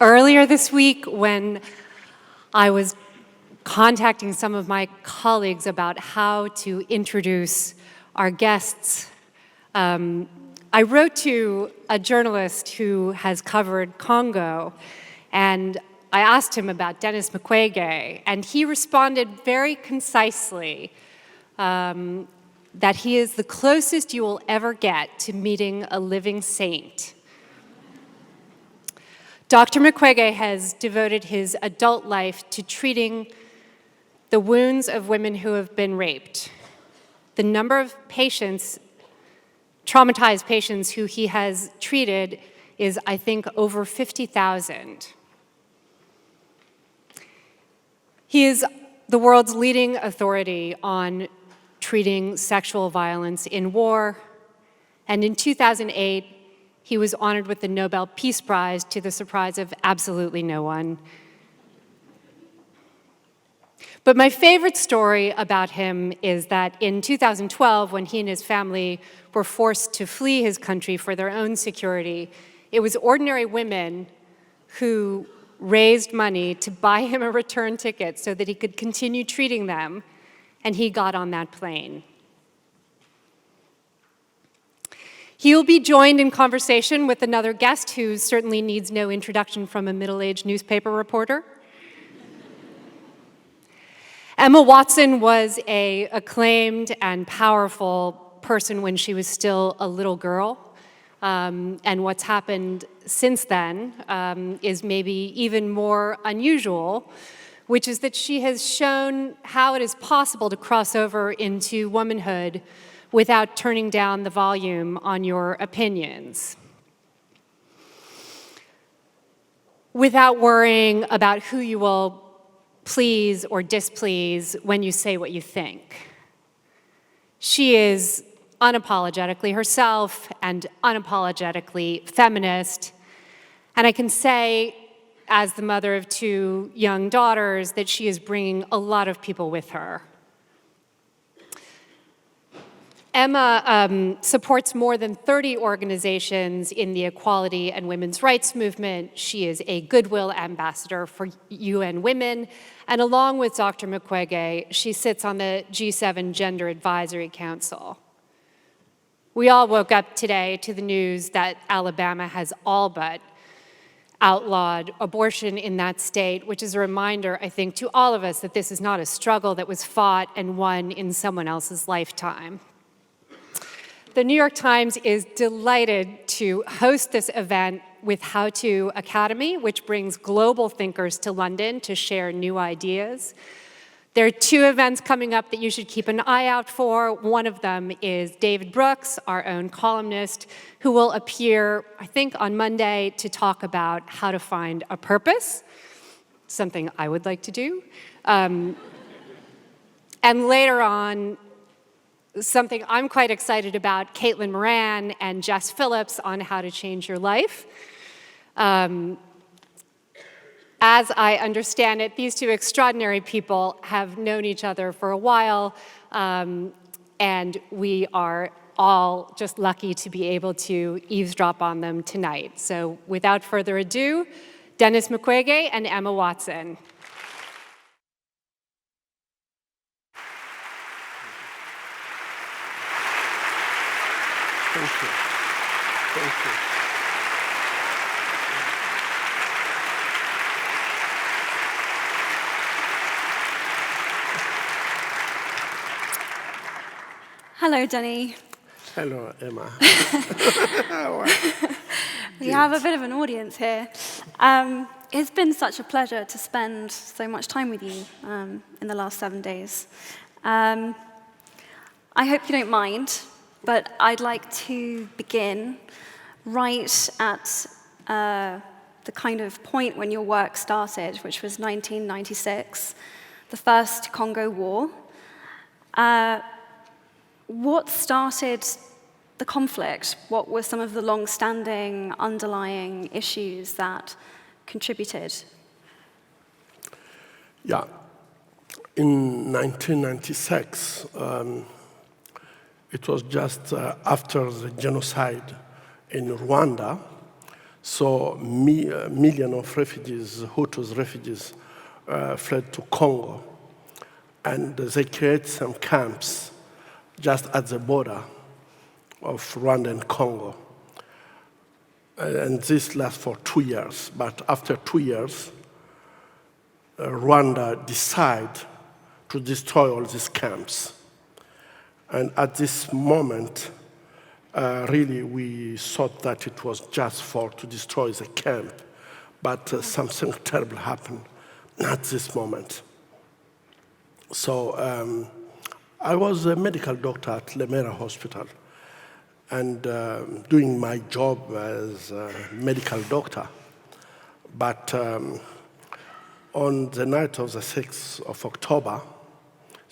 Earlier this week, when I was contacting some of my colleagues about how to introduce our guests, I wrote to a journalist who has covered Congo, and I asked him about Denis Mukwege, and he responded very concisely that he is the closest you will ever get to meeting a living saint. Dr. Mukwege has devoted his adult life to treating the wounds of women who have been raped. The number of patients, traumatized patients who he has treated is, I think, over 50,000. He is the world's leading authority on treating sexual violence in war, and in 2008, he was honored with the Nobel Peace Prize to the surprise of absolutely no one. But my favorite story about him is that in 2012, when he and his family were forced to flee his country for their own security, it was ordinary women who raised money to buy him a return ticket so that he could continue treating them, and he got on that plane. He will be joined in conversation with another guest who certainly needs no introduction from a middle-aged newspaper reporter. Emma Watson was an acclaimed and powerful person when she was still a little girl. And what's happened since then is maybe even more unusual, which is that she has shown how it is possible to cross over into womanhood without turning down the volume on your opinions, without worrying about who you will please or displease when you say what you think. She is unapologetically herself and unapologetically feminist, and I can say, as the mother of two young daughters, that she is bringing a lot of people with her. Emma supports more than 30 organizations in the equality and women's rights movement. She is a Goodwill Ambassador for UN Women, and along with Dr. Mukwege, she sits on the G7 Gender Advisory Council. We all woke up today to the news that Alabama has all but outlawed abortion in that state, which is a reminder, I think, to all of us that this is not a struggle that was fought and won in someone else's lifetime. The New York Times is delighted to host this event with How To Academy, which brings global thinkers to London to share new ideas. There are two events coming up that you should keep an eye out for. One of them is David Brooks, our own columnist, who will appear, I think, on Monday to talk about how to find a purpose, something I would like to do. And later on, something I'm quite excited about, Caitlin Moran and Jess Phillips on how to change your life. As I understand it, these two extraordinary people have known each other for a while, and we are all just lucky to be able to eavesdrop on them tonight. So without further ado, Denis Mukwege and Emma Watson. Thank you. Thank you. Hello, Denny. Hello, Emma. We have a bit of an audience here. It's been such a pleasure to spend so much time with you in the last 7 days. I hope you don't mind, but I'd like to begin right at the kind of point when your work started, which was 1996, the first Congo War. What started the conflict? What were some of the long-standing underlying issues that contributed? Yeah. In 1996, it was just after the genocide in Rwanda, So millions of refugees, Hutus refugees, fled to Congo. And they created some camps just at the border of Rwanda and Congo. And this lasts for 2 years. But after 2 years, Rwanda decided to destroy all these camps. And at this moment, really, we thought that it was just to destroy the camp. But something terrible happened at this moment. So I was a medical doctor at Lemera Hospital, and doing my job as a medical doctor. But on the night of the 6th of October,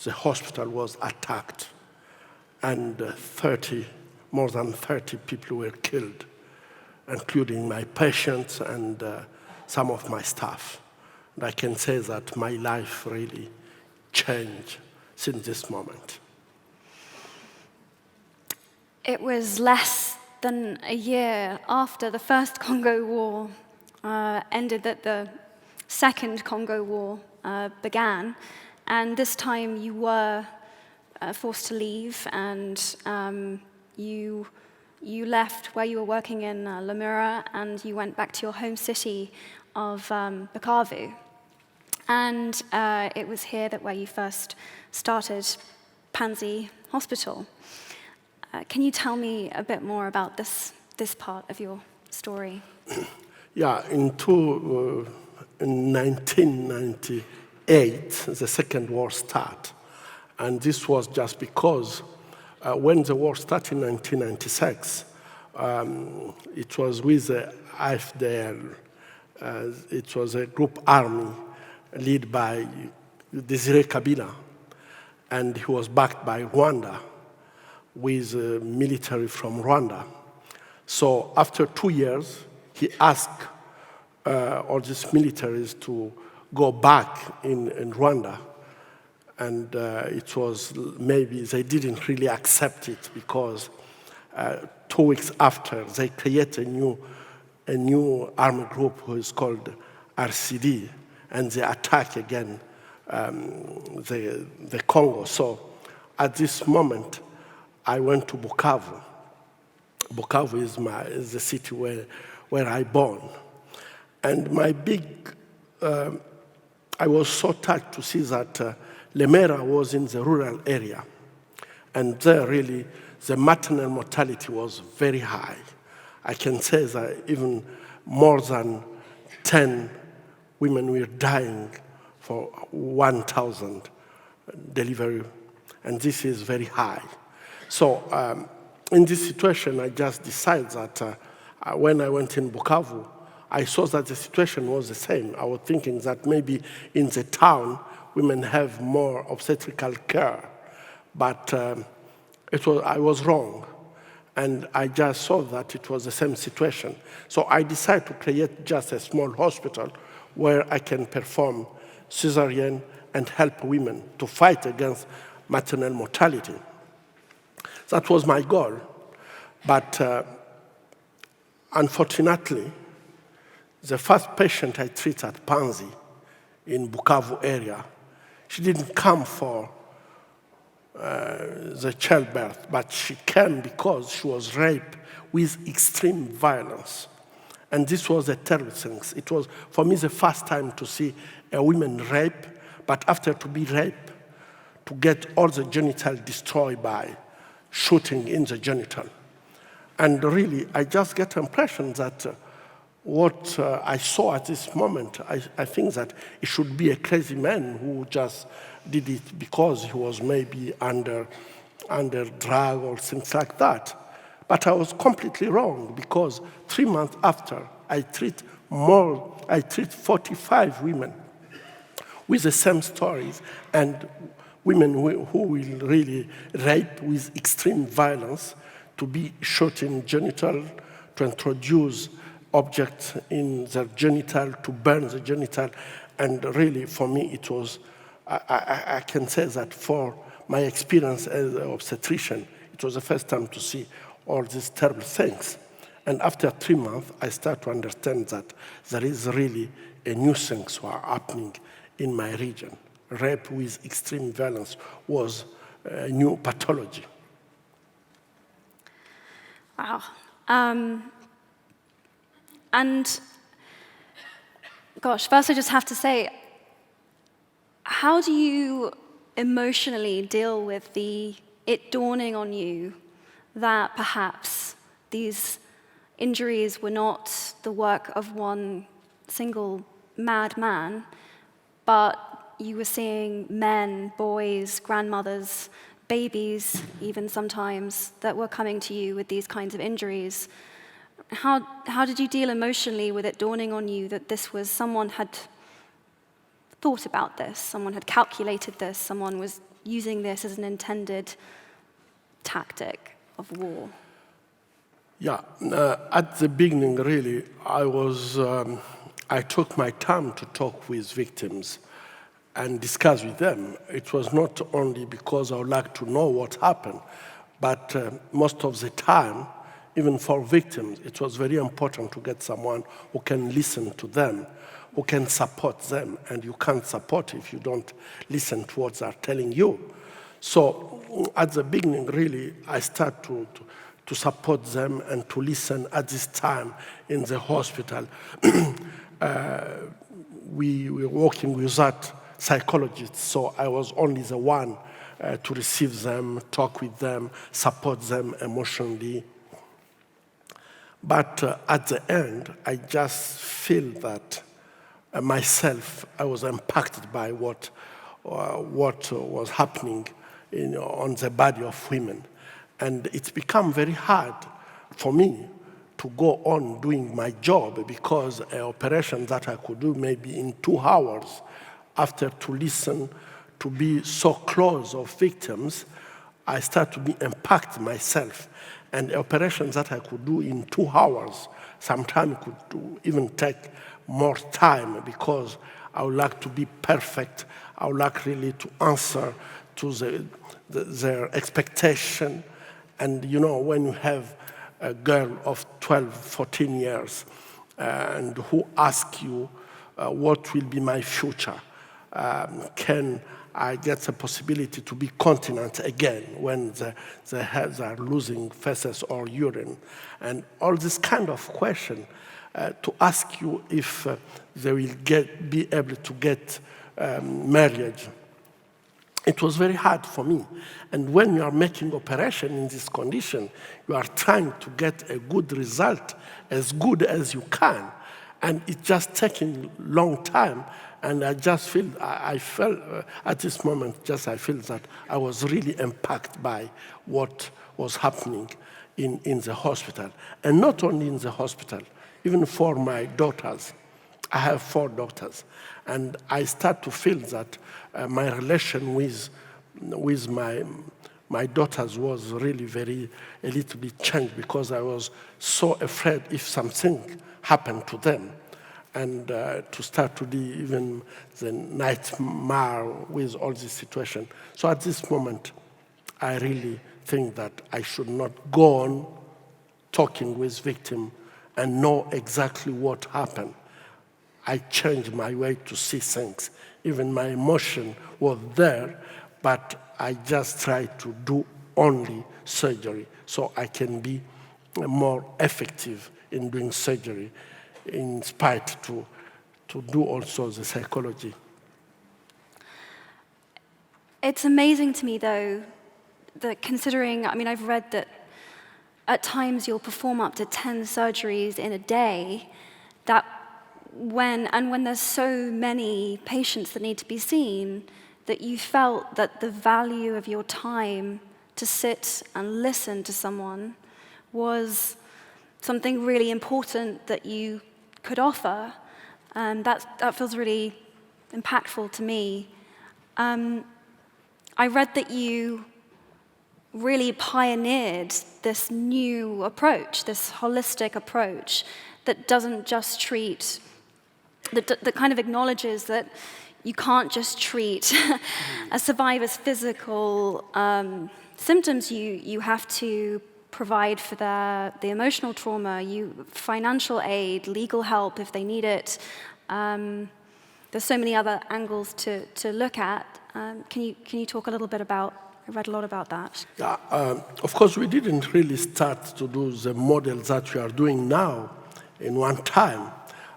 the hospital was attacked, and more than 30 people were killed, including my patients and some of my staff. And I can say that my life really changed since this moment. It was less than a year after the First Congo War ended that the Second Congo War began, and this time you were forced to leave, and you left where you were working in Lemera, and you went back to your home city of Bukavu. And it was here where you first started Panzi Hospital. Can you tell me a bit more about this part of your story? Yeah, in 1998, the Second War started. And this was just because when the war started in 1996, it was with the AFDL. It was a group army led by Desire Kabila, and he was backed by Rwanda with military from Rwanda. So after 2 years, he asked all these militaries to go back in Rwanda. And it was maybe they didn't really accept it because 2 weeks after, they created a new army group who is called RCD, and they attack again the Congo. So at this moment, I went to Bukavu. Bukavu is the city where I born. And my I was so touched to see that Lemera was in the rural area. And there really, the maternal mortality was very high. I can say that even more than 10 women were dying for 1,000 delivery, and this is very high. So in this situation, I just decided that when I went in Bukavu, I saw that the situation was the same. I was thinking that maybe in the town, women have more obstetrical care, but I was wrong. And I just saw that it was the same situation. So I decided to create just a small hospital where I can perform cesarean and help women to fight against maternal mortality. That was my goal. But unfortunately, the first patient I treated at Panzi in Bukavu area, she didn't come for the childbirth, but she came because she was raped with extreme violence. And this was a terrible thing. It was, for me, the first time to see a woman raped, but after to be raped, to get all the genital destroyed by shooting in the genital. And really, I just get the impression that what I saw at this moment, I think that it should be a crazy man who just did it because he was maybe under drug or things like that. But I was completely wrong because 3 months after, I treat 45 women with the same stories, and women who will really rape with extreme violence, to be shot in genital, to introduce objects in their genital, to burn the genital. And really, for me, it was, I can say that for my experience as an obstetrician, it was the first time to see all these terrible things. And after 3 months, I start to understand that there is really a new things were happening in my region. Rape with extreme violence was a new pathology. Wow. And gosh, first I just have to say, how do you emotionally deal with it dawning on you that perhaps these injuries were not the work of one single madman, but you were seeing men, boys, grandmothers, babies, even sometimes, that were coming to you with these kinds of injuries? How did you deal emotionally with it dawning on you that this was someone had thought about this, someone had calculated this, someone was using this as an intended tactic of war? Yeah, at the beginning, really, I took my time to talk with victims and discuss with them. It was not only because I would like to know what happened, but most of the time, even for victims, it was very important to get someone who can listen to them, who can support them, and you can't support if you don't listen to what they're telling you. So at the beginning, really, I started to support them and to listen at this time in the hospital. We were working with that psychologist, so I was only the one to receive them, talk with them, support them emotionally. But at the end, I just feel that myself, I was impacted by what was happening on the body of women. And it's become very hard for me to go on doing my job, because an operation that I could do maybe in 2 hours, after to listen, to be so close of victims, I start to be impacted myself. And operations that I could do in 2 hours, sometimes could even take more time, because I would like to be perfect. I would like really to answer to their expectation. And you know, when you have a girl of 12, 14 years, and who ask you, what will be my future? Can I get the possibility to be continent again when the heads are losing feces or urine? And all this kind of question to ask you if they will be able to get marriage. It was very hard for me. And when you are making operation in this condition, you are trying to get a good result, as good as you can. And it's just taking long time. And I just feel, I felt at this moment, I feel that I was really impacted by what was happening in the hospital. And not only in the hospital, even for my daughters. I have 4 daughters. And I start to feel that my relation with my daughters was really a little bit changed, because I was so afraid if something happened to them. And to start to be even the nightmare with all this situation. So at this moment, I really think that I should not go on talking with victims and know exactly what happened. I changed my way to see things. Even my emotion was there, but I just tried to do only surgery so I can be more effective in doing surgery, in spite to do also the psychology. It's amazing to me, though, that considering, I mean, I've read that at times you'll perform up to 10 surgeries in a day, that when there's so many patients that need to be seen, that you felt that the value of your time to sit and listen to someone was something really important that you could offer. That feels really impactful to me. I read that you really pioneered this new approach, this holistic approach that doesn't just treat, that kind of acknowledges that you can't just treat a survivor's physical symptoms. You have to provide for the emotional trauma, financial aid, legal help if they need it. There's so many other angles to look at. Can you talk a little bit about? I read a lot about that. Yeah, of course, we didn't really start to do the models that we are doing now in one time.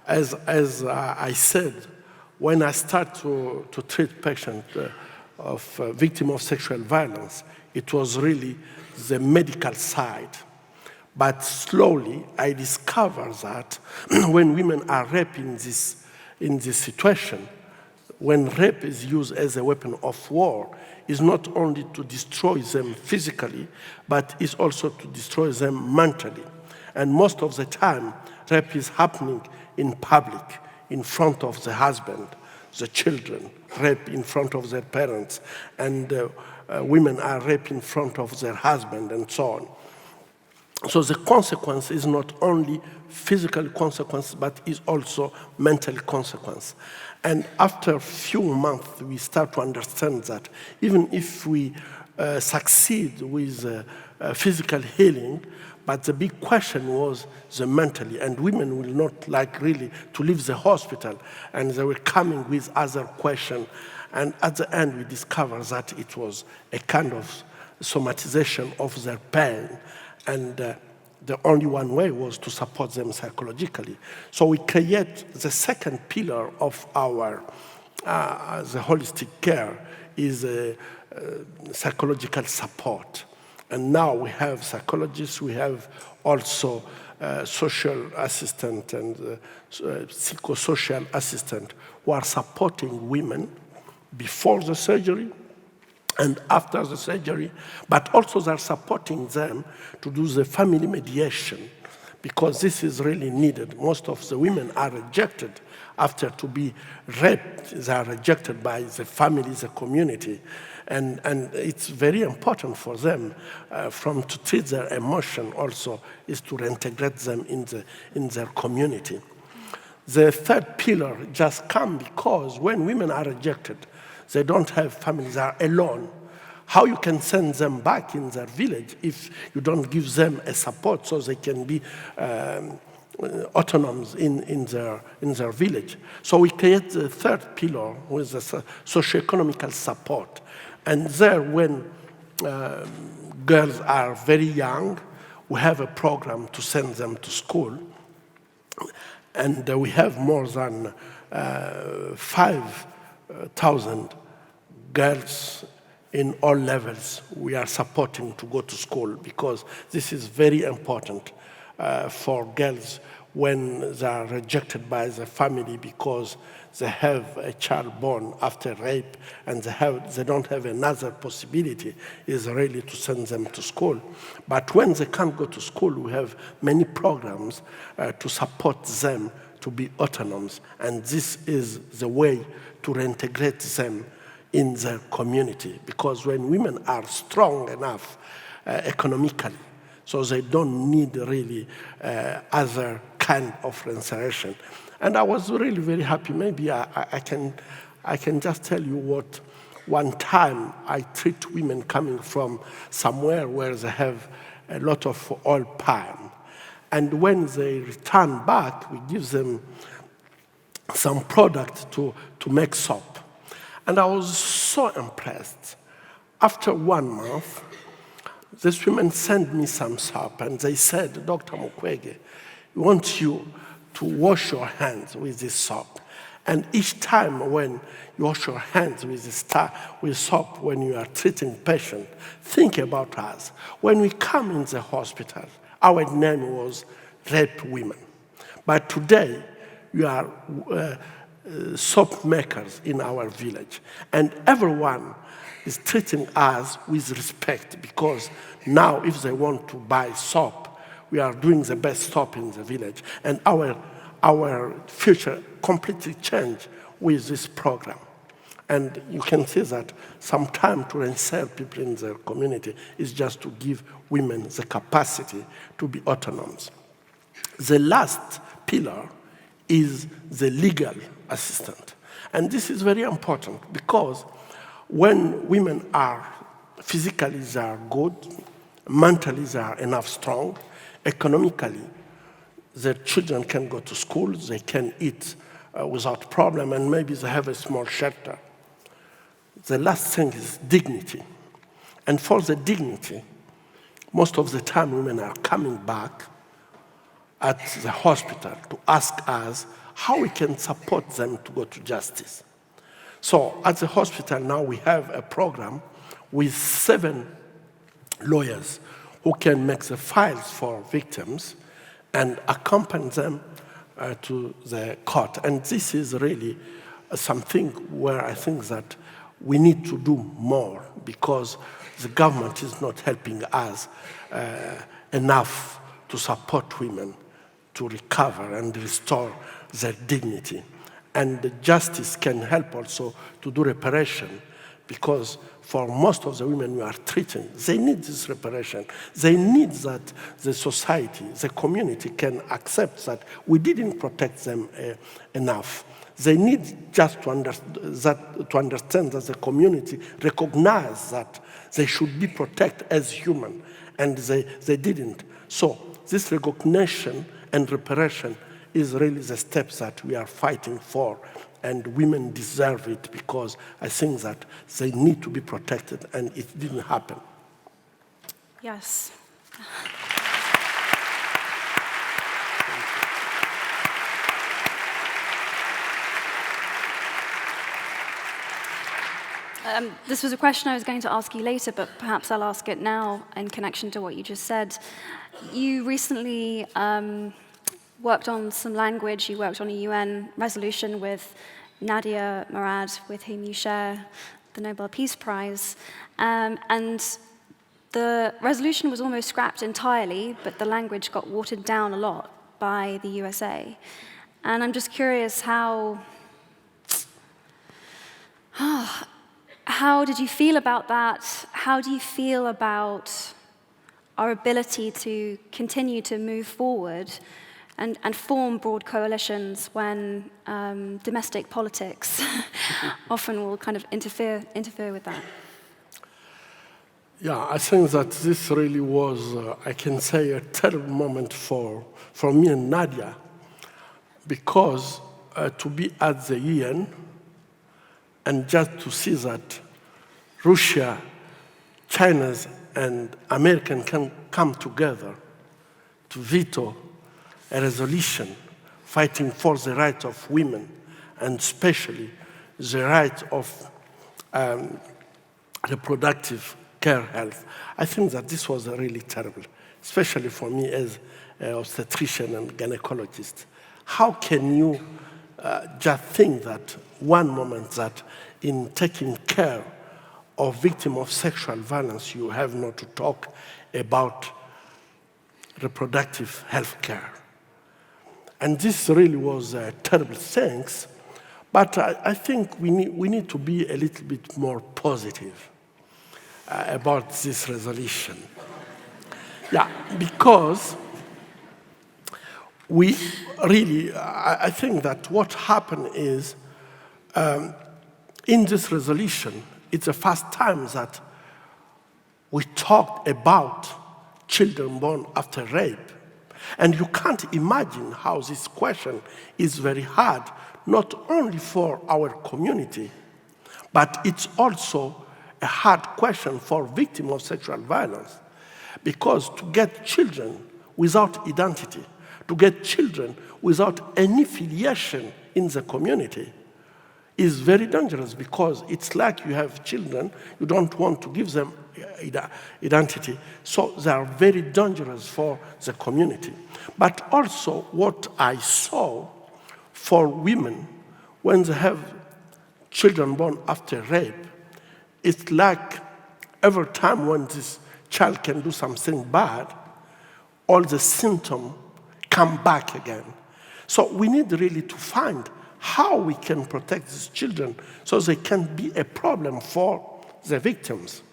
As I said, when I start to treat patients of victims of sexual violence, it was really the medical side. But slowly, I discovered that when women are raped in this situation, when rape is used as a weapon of war, is not only to destroy them physically, but is also to destroy them mentally. And most of the time, rape is happening in public, in front of the husband, the children, rape in front of their parents, and women are raped in front of their husband, and so on. So the consequence is not only physical consequence, but is also mental consequence. And after a few months, we start to understand that even if we succeed with physical healing, but the big question was the mentally, and women will not like really to leave the hospital, and they were coming with other questions. And at the end, we discovered that it was a kind of somatization of their pain, and the only one way was to support them psychologically. So we create the second pillar of our the holistic care is psychological support. And now we have psychologists, we have also social assistant and psychosocial assistant who are supporting women before the surgery and after the surgery, but also they're supporting them to do the family mediation, because this is really needed. Most of the women are rejected after to be raped. They are rejected by the family, the community. And it's very important for them to treat their emotion also is to reintegrate them in their community. The third pillar just comes because when women are rejected, they don't have families, they are alone. How you can send them back in their village if you don't give them a support so they can be autonomous in their village. So we create the third pillar with the socio-economical support. And there, when girls are very young, we have a program to send them to school. And we have more than 5,000 girls in all levels we are supporting to go to school, because this is very important for girls when they are rejected by the family because they have a child born after rape and they don't have another possibility is really to send them to school. But when they can't go to school, we have many programs to support them to be autonomous, and this is the way to reintegrate them in their community, because when women are strong enough economically, so they don't need really other kind of reinsertion. And I was really very happy. Maybe I can just tell you what one time I treat women coming from somewhere where they have a lot of oil palm. And when they return back, we give them some product to make soap. And I was so impressed. After 1 month, these women sent me some soap, and they said, Dr. Mukwege, we want you to wash your hands with this soap. And each time when you wash your hands with soap when you are treating patients, think about us. When we come in the hospital, our name was Rape Women. But today, we are soap makers in our village. And everyone is treating us with respect, because now if they want to buy soap, we are doing the best soap in the village. And our future completely changed with this program. And you can see that some time to reinsert people in their community is just to give women the capacity to be autonomous. The last pillar is the legal assistant. And this is very important, because when women are physically they are good, mentally they are enough strong, economically their children can go to school, they can eat without problem, and maybe they have a small shelter. The last thing is dignity. And for the dignity, most of the time women are coming back at the hospital to ask us how we can support them to go to justice. So at the hospital now we have a program with 7 lawyers who can make the files for victims and accompany them to the court. And this is really something where I think that we need to do more because the government is not helping us enough to support women to recover and restore their dignity. And the justice can help also to do reparation because for most of the women we are treating, they need this reparation. They need that the society, the community can accept that we didn't protect them enough. They need just to understand that the community recognize that they should be protected as human, and they didn't. So this recognition and reparation is really the steps that we are fighting for, and women deserve it because I think that they need to be protected, and it didn't happen. Yes. This was a question I was going to ask you later, but perhaps I'll ask it now in connection to what you just said. You recently worked on some language. You worked on a UN resolution with Nadia Murad, with whom you share the Nobel Peace Prize. And the resolution was almost scrapped entirely, but the language got watered down a lot by the USA. And I'm just curious how did you feel about that? How do you feel about our ability to continue to move forward and form broad coalitions when domestic politics often will kind of interfere with that? Yeah, I think that this really was, I can say, a terrible moment for me and Nadia, because to be at the UN and just to see that Russia, China, and America can come together to veto a resolution fighting for the rights of women, and especially the right of reproductive care health. I think that this was really terrible, especially for me as an obstetrician and gynecologist. How can you just think that one moment that in taking care of victims of sexual violence, you have not to talk about reproductive health care? And this really was terrible things, but I think we need to be a little bit more positive about this resolution. Yeah, because we really, I think that what happened is, in this resolution, it's the first time that we talked about children born after rape. And you can't imagine how this question is very hard, not only for our community, but it's also a hard question for victims of sexual violence. Because to get children without identity, to get children without any filiation in the community is very dangerous, because it's like you have children, you don't want to give them identity, so they are very dangerous for the community. But also what I saw for women when they have children born after rape, it's like every time when this child can do something bad, all the symptoms come back again. So we need really to find how we can protect these children so they can be a problem for the victims.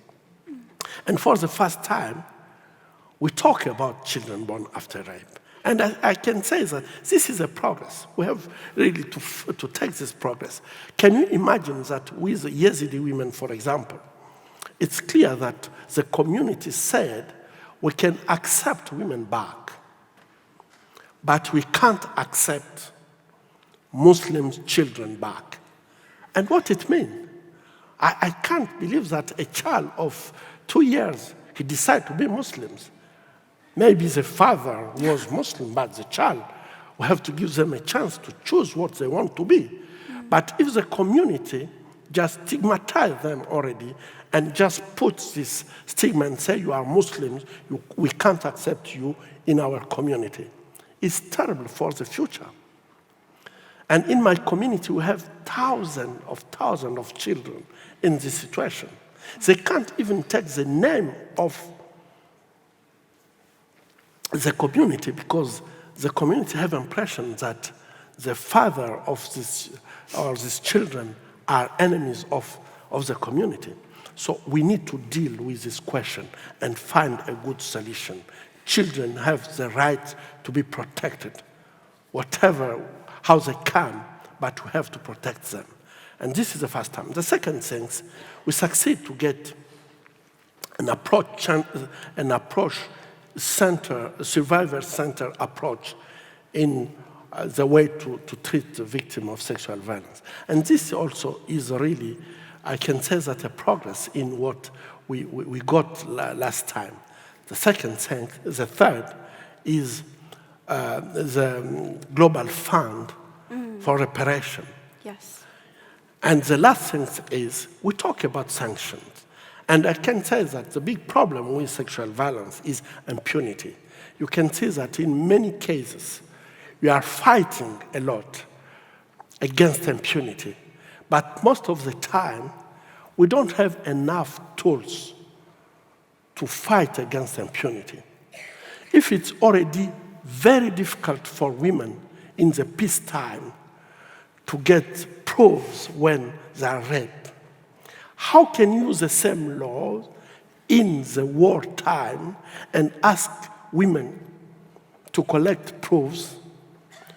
And for the first time, we talk about children born after rape. And I can say that this is a progress. We have really to take this progress. Can you imagine that with Yazidi women, for example, it's clear that the community said We can accept women back, but we can't accept Muslim children back. And what it means, I can't believe that a child of 2 years, he decided to be Muslims. Maybe the father was Muslim, but the child, we have to give them a chance to choose what they want to be. But if the community just stigmatize them already and just puts this stigma and say you are Muslims, we can't accept you in our community, it's terrible for the future. And in my community, we have thousands of children in this situation. They can't even take the name of the community because the community have impression that the father of these children are enemies of the community. So we need to deal with this question and find a good solution. Children have the right to be protected, how they can, but we have to protect them. And this is the first time. The second thing, we succeed to get an approach center, a survivor-centered approach in the way to treat the victim of sexual violence. And this also is really, I can say that a progress in what we got last time. The third is the Global Fund for Reparation. Yes. And the last thing is, we talk about sanctions. And I can say that the big problem with sexual violence is impunity. You can see that in many cases, we are fighting a lot against impunity. But most of the time, we don't have enough tools to fight against impunity. If it's already very difficult for women in the peacetime to get proofs when they are raped, how can you use the same law in the wartime and ask women to collect proofs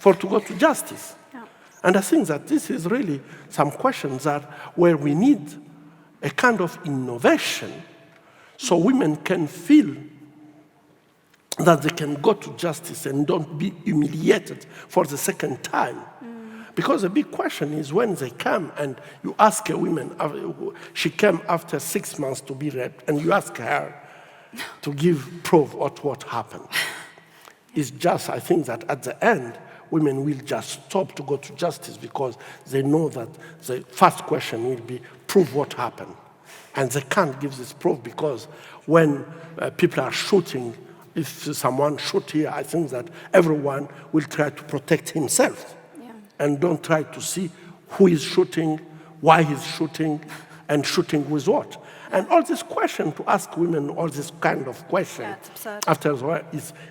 to go to justice? Yeah. And I think that this is really some questions where we need a kind of innovation so women can feel that they can go to justice and don't be humiliated for the second time. Because the big question is when they come and you ask a woman, she came after 6 months to be raped, and you ask her to give proof of what happened. It's just, I think that at the end, women will just stop to go to justice because they know that the first question will be, prove what happened. And they can't give this proof because when people are shooting, if someone shoots here, I think that everyone will try to protect himself. And don't try to see who is shooting, why he's shooting, and shooting with what. And all this question to ask women, all this kind of question, after all,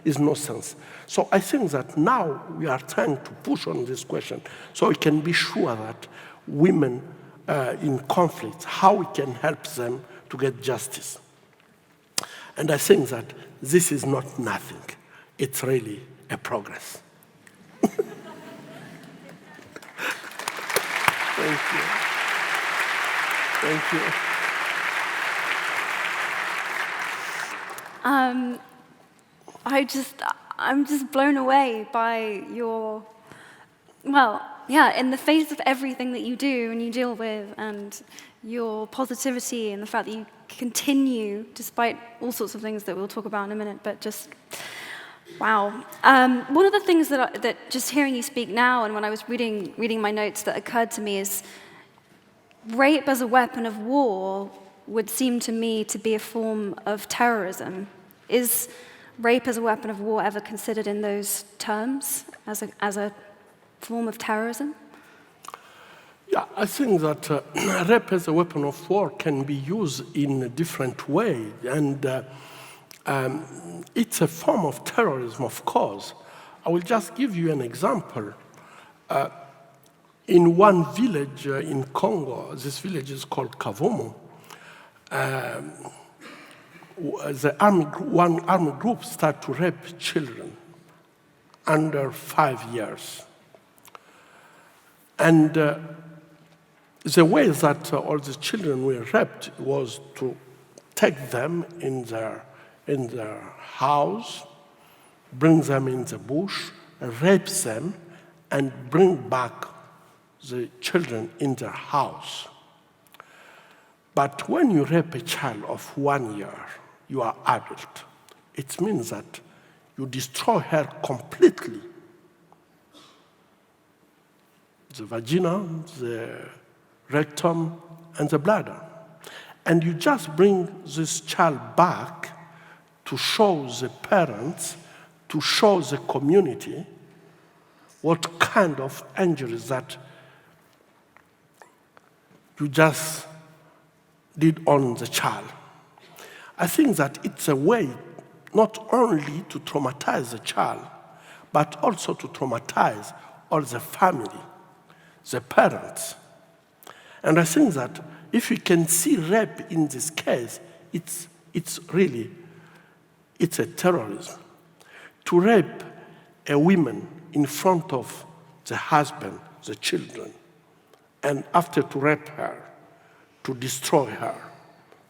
is nonsense. So I think that now we are trying to push on this question so we can be sure that women in conflict, how we can help them to get justice. And I think that this is not nothing. It's really a progress. Thank you. Thank you. I'm just blown away by your, in the face of everything that you do and you deal with, and your positivity and the fact that you continue, despite all sorts of things that we'll talk about in a minute, but just, wow. One of the things that just hearing you speak now, and when I was reading my notes, that occurred to me is rape as a weapon of war would seem to me to be a form of terrorism. Is rape as a weapon of war ever considered in those terms as a form of terrorism? Yeah, I think that rape as a weapon of war can be used in a different way, and it's a form of terrorism, of course. I will just give you an example. In one village in Congo, this village is called Kavumu, one army group started to rape children under 5 years. And the way that all these children were raped was to take them in their in their house, bring them in the bush, rape them, and bring back the children in their house. But when you rape a child of 1 year, you are adult. It means that you destroy her completely. The vagina, the rectum, and the bladder. And you just bring this child back to show the parents, to show the community what kind of injuries that you just did on the child. I think that it's a way not only to traumatize the child, but also to traumatize all the family, the parents. And I think that if you can see rape in this case, it's a terrorism. To rape a woman in front of the husband, the children, and after to rape her, to destroy her,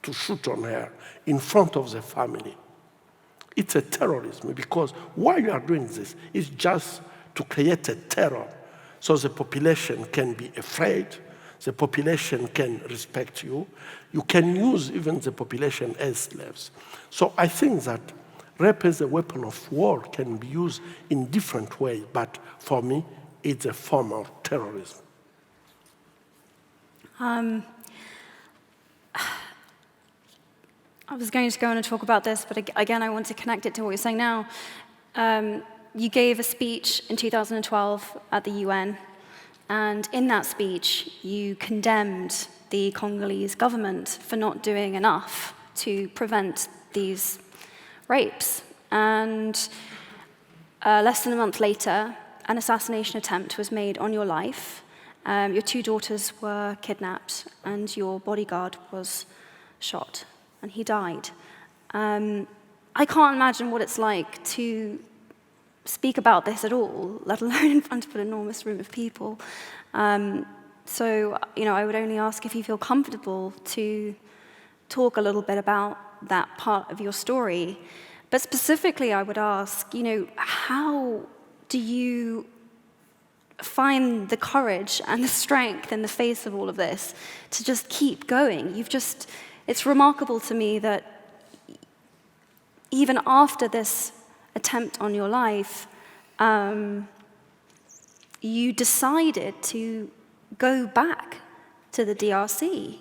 to shoot on her in front of the family. It's a terrorism because why you are doing this is just to create a terror so the population can be afraid, the population can respect you. You can use even the population as slaves. So I think that rape as a weapon of war can be used in different ways, but for me, it's a form of terrorism. I was going to go on and talk about this, but again, I want to connect it to what you're saying now. You gave a speech in 2012 at the UN, and in that speech, you condemned the Congolese government for not doing enough to prevent these rapes. And less than a month later, an assassination attempt was made on your life. Your 2 daughters were kidnapped, and your bodyguard was shot, and he died. I can't imagine what it's like to speak about this at all, let alone in front of an enormous room of people. So, I would only ask if you feel comfortable to talk a little bit about that part of your story. But specifically, I would ask, how do you find the courage and the strength in the face of all of this to just keep going? It's remarkable to me that even after this attempt on your life, you decided to go back to the DRC.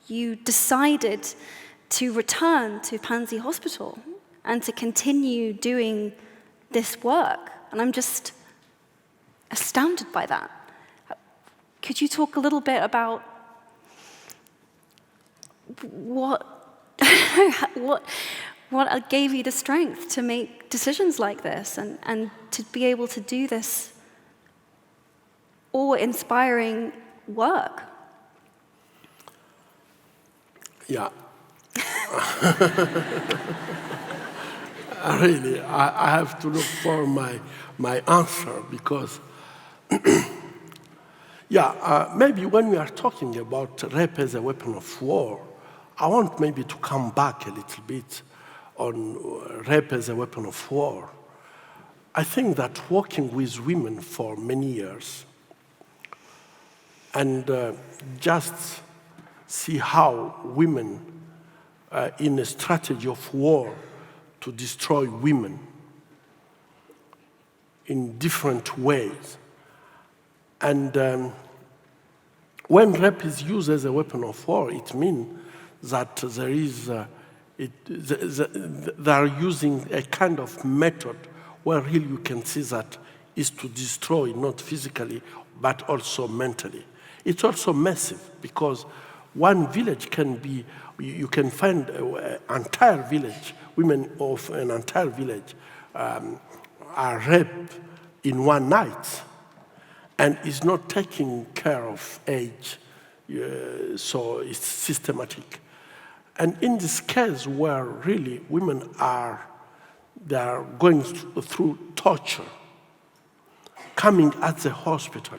You decided to return to Panzi Hospital and to continue doing this work. And I'm just astounded by that. Could you talk a little bit about what gave you the strength to make decisions like this and to be able to do this awe-inspiring work? Yeah. Really, I have to look for my answer because, maybe when we are talking about rape as a weapon of war, I want maybe to come back a little bit on rape as a weapon of war. I think that working with women for many years and just see how women in a strategy of war to destroy women in different ways. And when rape is used as a weapon of war, it means that they are using a kind of method where really you can see that is to destroy, not physically, but also mentally. It's also massive because one village can be, you can find an entire village, women of an entire village are raped in one night and is not taking care of age, so it's systematic. And in this case where really women they are going through torture, coming at the hospital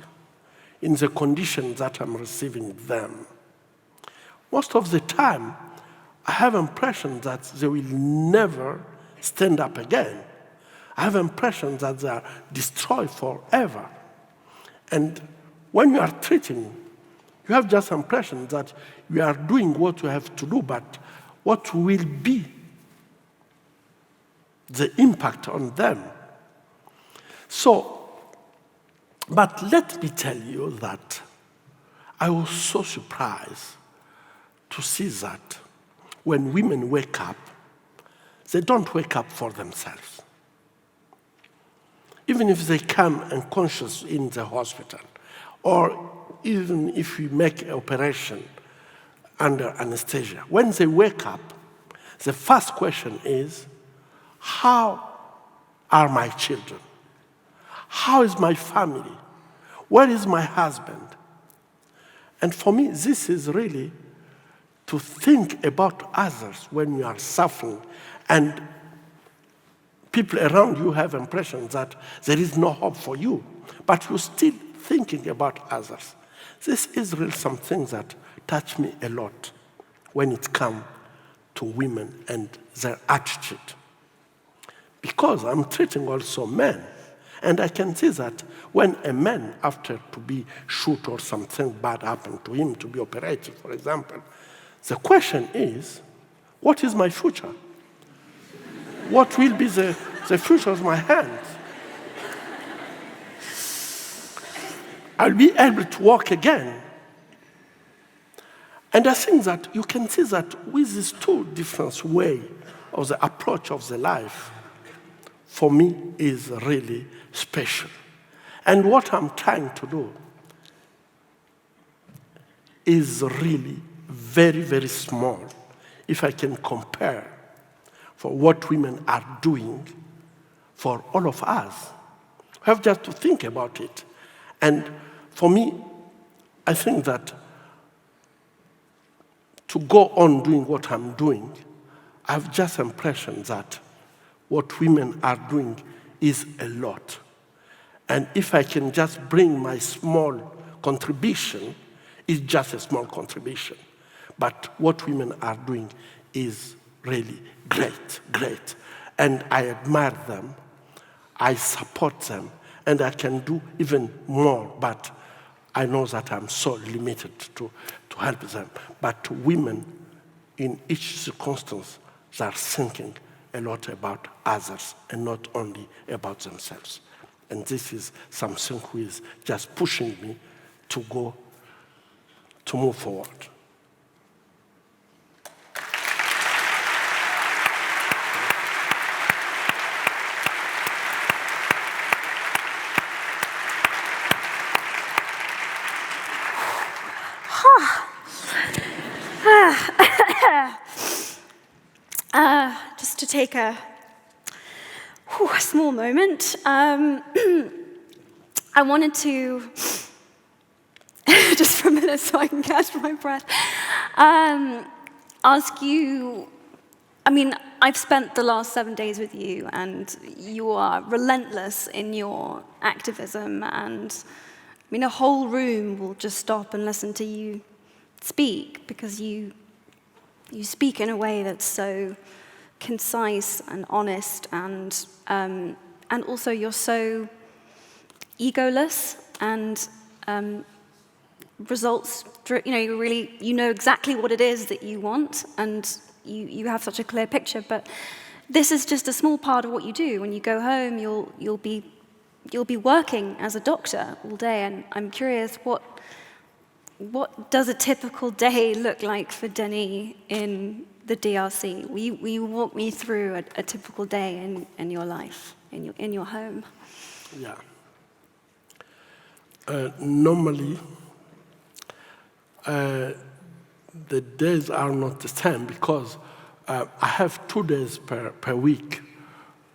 in the conditions that I'm receiving them, most of the time I have impression that they will never stand up again. I have impression that they are destroyed forever. And when you are treating, you have just impression that you are doing what you have to do, but what will be the impact on them? So, but let me tell you that I was so surprised to see that when women wake up, they don't wake up for themselves. Even if they come unconscious in the hospital, or even if we make an operation under anesthesia, when they wake up, the first question is, how are my children? How is my family? Where is my husband? And for me, this is really to think about others when you are suffering, and people around you have impression that there is no hope for you, but you're still thinking about others. This is really something that touched me a lot when it comes to women and their attitude. Because I'm treating also men, and I can see that when a man, after to be shot or something bad happened to him, to be operated, for example, the question is, what is my future? What will be the future of my hands? I'll be able to walk again. And I think that you can see that with these two different ways of the approach of the life, for me, is really special. And what I'm trying to do is really very, very small, if I can compare for what women are doing for all of us. We have just to think about it. And for me, I think that to go on doing what I'm doing, I have just impression that what women are doing is a lot. And if I can just bring my small contribution, it's just a small contribution. But what women are doing is really great, great. And I admire them, I support them, and I can do even more, but I know that I'm so limited to help them. But women, in each circumstance, they are thinking a lot about others and not only about themselves. And this is something who is just pushing me to move forward. Just to take a small moment, I wanted to, just for a minute so I can catch my breath, ask you, I mean, I've spent the last 7 days with you, and you are relentless in your activism, and I mean, a whole room will just stop and listen to you speak, because you speak in a way that's so concise and honest, and also you're so egoless and results. You know exactly what it is that you want, and you have such a clear picture. But this is just a small part of what you do. When you go home, you'll be working as a doctor all day, and I'm curious, what does a typical day look like for Denis in the DRC? Will you walk me through a typical day in your life, in your home? Yeah. Normally, the days are not the same, because I have 2 days per week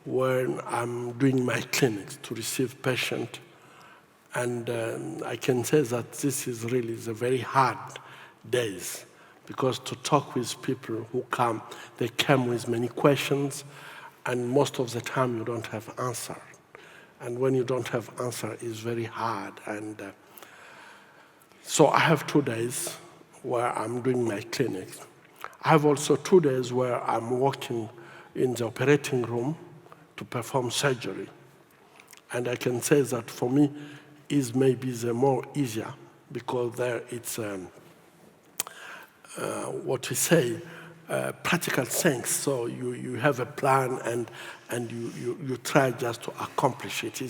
when I'm doing my clinics to receive patients. And I can say that this is really the very hard days, because to talk with people who come, they come with many questions, and most of the time you don't have answer. And when you don't have answer, it's very hard. And so I have 2 days where I'm doing my clinics. I have also 2 days where I'm working in the operating room to perform surgery. And I can say that for me is maybe the more easier, because there it's what we say, practical things. So you have a plan and you try just to accomplish it.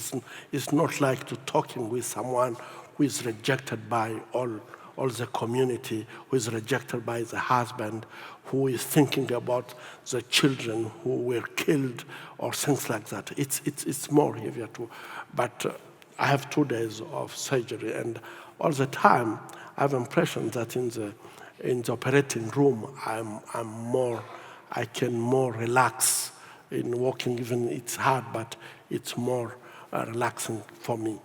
It's not like to talking with someone who is rejected by all the community, who is rejected by the husband, who is thinking about the children who were killed or things like that. It's more heavier too. But I have 2 days of surgery, and all the time I have impression that in the operating room I can more relax in walking. Even it's hard, but it's more relaxing for me.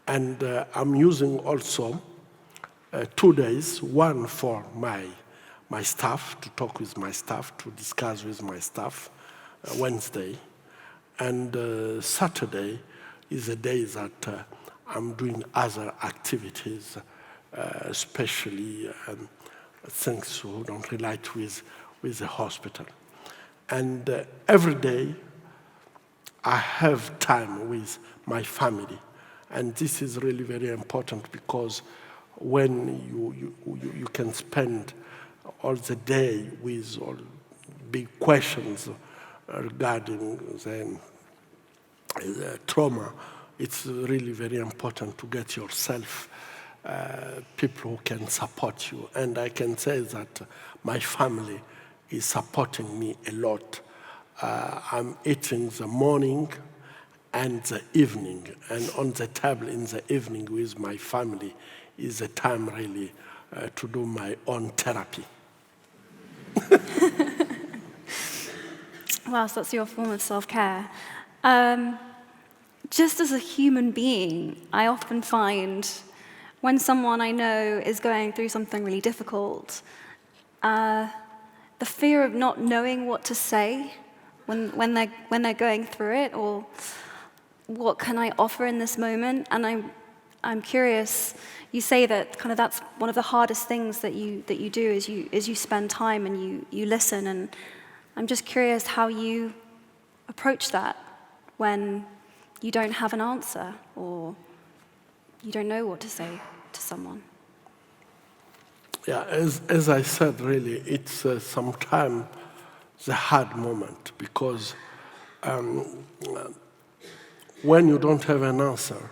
And I'm using also 2 days, one for my staff, to talk with my staff, to discuss with my staff, Wednesday. And Saturday is a day that I'm doing other activities, especially things who don't relate with the hospital. And every day I have time with my family. And this is really very important, because when you can spend all the day with all big questions regarding the trauma, it's really very important to get yourself people who can support you. And I can say that my family is supporting me a lot. I'm eating the morning and the evening, and on the table in the evening with my family is a time really to do my own therapy. Wow, so that's your form of self-care. Just as a human being, I often find when someone I know is going through something really difficult, the fear of not knowing what to say when they're going through it, or what can I offer in this moment? And I'm curious. You say that kind of that's one of the hardest things that you do is you spend time and you listen. And I'm just curious how you approach that when you don't have an answer or you don't know what to say to someone. Yeah, as I said, really, it's sometimes the hard moment, because when you don't have an answer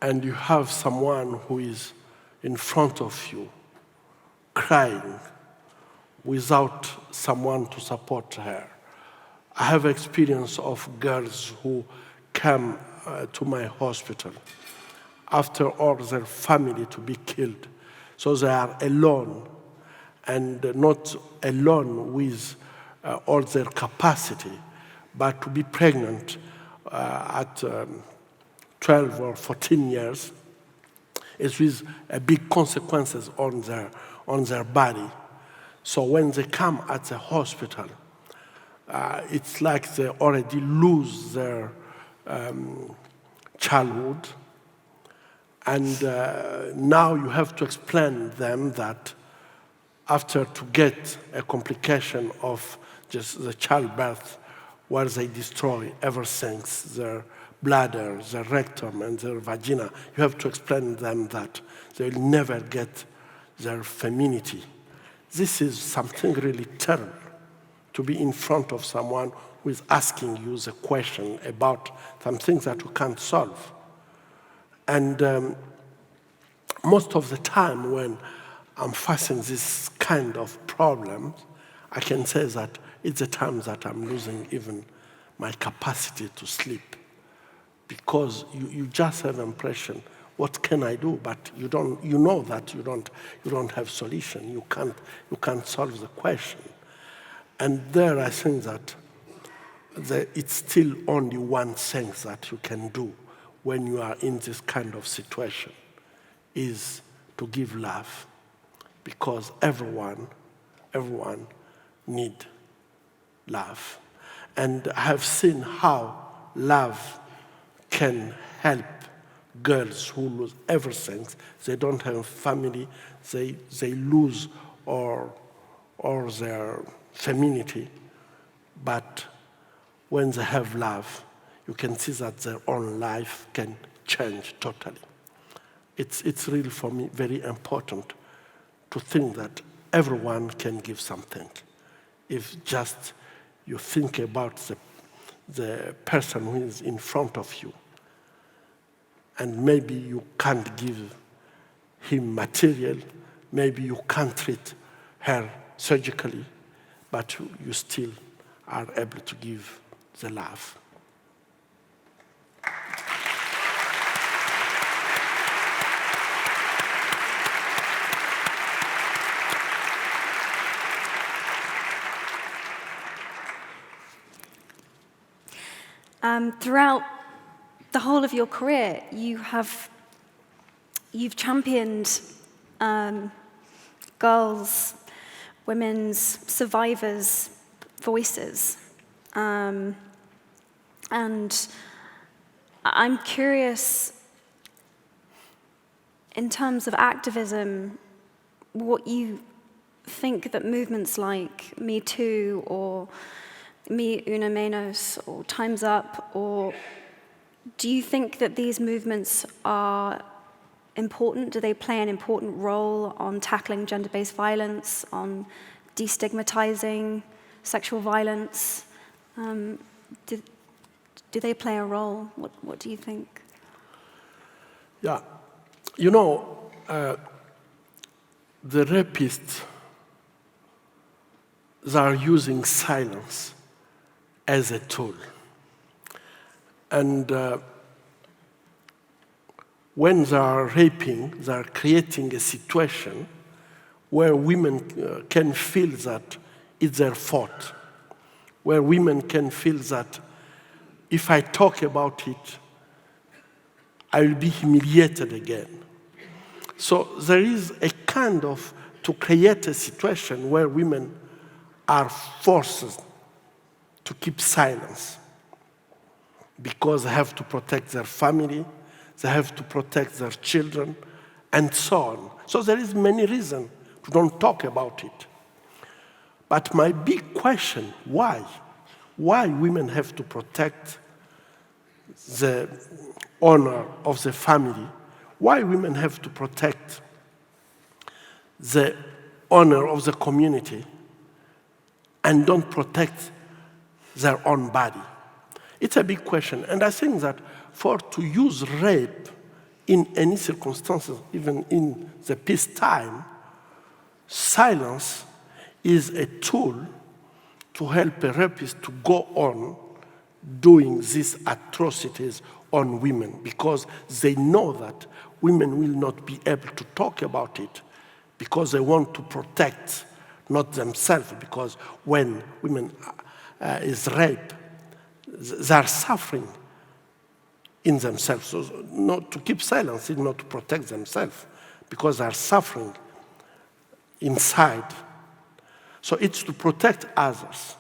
and you have someone who is in front of you crying without someone to support her. I have experience of girls who come to my hospital after all their family to be killed. So they are alone, and not alone with all their capacity, but to be pregnant at 12 or 14 years is with big consequences on their body. So when they come at the hospital, it's like they already lose their childhood. And now you have to explain them that after to get a complication of just the childbirth, where they destroy everything, their bladder, their rectum, and their vagina, you have to explain them that they will never get their femininity. This is something really terrible, to be in front of someone who is asking you the question about something that you can't solve. And most of the time when I'm facing this kind of problems, I can say that it's the time that I'm losing even my capacity to sleep, because you just have impression, what can I do? But you know that you don't have solution. You can't solve the question. And there I think that it's still only one thing that you can do when you are in this kind of situation, is to give love, because everyone need love. And I have seen how love can help girls who lose everything. They don't have family, they lose or their femininity, but when they have love, you can see that their own life can change totally. It's really, for me, very important to think that everyone can give something. If just you think about the person who is in front of you, and maybe you can't give him material, maybe you can't treat her surgically, but you still are able to give the love. Throughout the whole of your career, you've championed girls, women's, survivors' voices. And I'm curious, in terms of activism, what you think that movements like Me Too or Me Una Menos or Time's Up, or do you think that these movements are important? Do they play an important role on tackling gender-based violence, on destigmatizing sexual violence? Do they play a role? What do you think? Yeah, you know, the rapists, they are using silence as a tool. And when they are raping, they are creating a situation where women can feel that it's their fault, where women can feel that if I talk about it, I will be humiliated again. So there is a kind of, to create a situation where women are forced to keep silence because they have to protect their family, they have to protect their children, and so on. So there is many reasons to don't talk about it. But my big question, why? Why women have to protect the honor of the family? Why women have to protect the honor of the community and don't protect their own body? It's a big question. And I think that to use rape in any circumstances, even in the peacetime, silence is a tool to help a rapist to go on doing these atrocities on women, because they know that women will not be able to talk about it because they want to protect not themselves, because when women is raped, they are suffering in themselves. So not to keep silence is not to protect themselves, because they are suffering inside. So it's to protect others.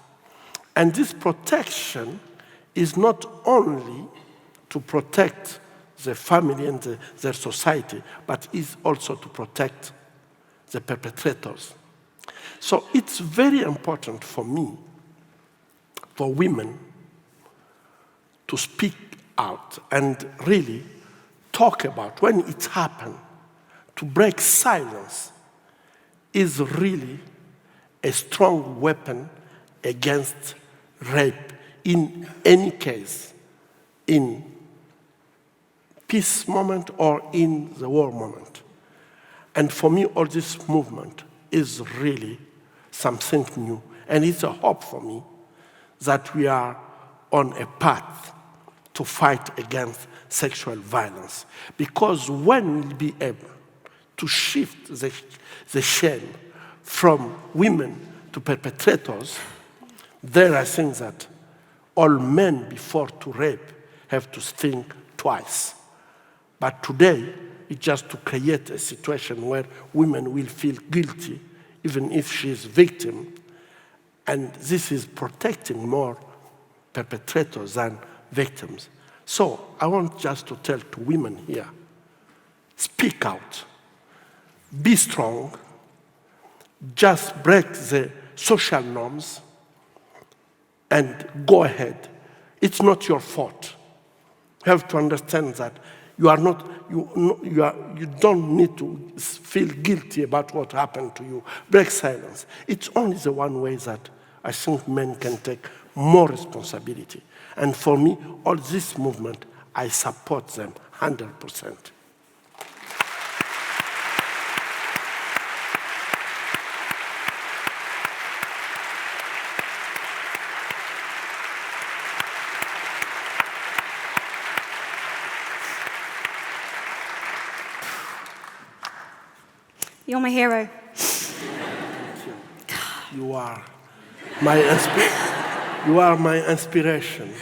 And this protection is not only to protect the family and their society, but is also to protect the perpetrators. So it's very important for me, for women, to speak out and really talk about when it happened. To break silence is really a strong weapon against rape in any case, in peace moment or in the war moment. And for me, all this movement is really something new. And it's a hope for me that we are on a path to fight against sexual violence. Because when we'll be able to shift the shame from women to perpetrators, there I think that all men before to rape have to think twice. But today, it's just to create a situation where women will feel guilty even if she is a victim. And this is protecting more perpetrators than victims. So I want just to tell to women here, speak out, be strong, just break the social norms and go ahead. It's not your fault. You have to understand that you are not, you don't need to feel guilty about what happened to you. Break silence. It's only the one way that I think men can take more responsibility. And for me, all this movement, I support them 100%. You're my hero. You are my inspiration.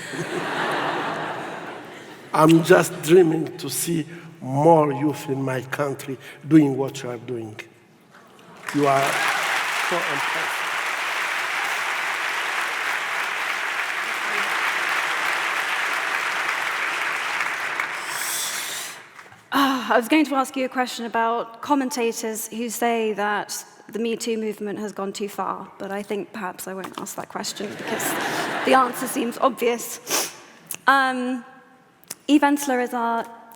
I'm just dreaming to see more youth in my country doing what you are doing. You are so impressive. I was going to ask you a question about commentators who say that the Me Too movement has gone too far, but I think perhaps I won't ask that question because the answer seems obvious. Eve Ensler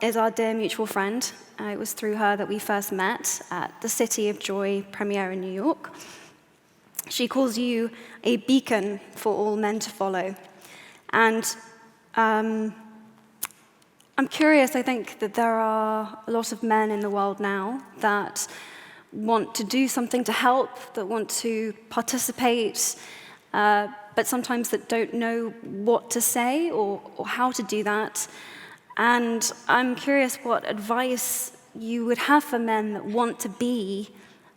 is our dear mutual friend. It was through her that we first met at the City of Joy premiere in New York. She calls you a beacon for all men to follow. And I'm curious, I think that there are a lot of men in the world now that want to do something to help, that want to participate, but sometimes that don't know what to say or how to do that. And I'm curious what advice you would have for men that want to be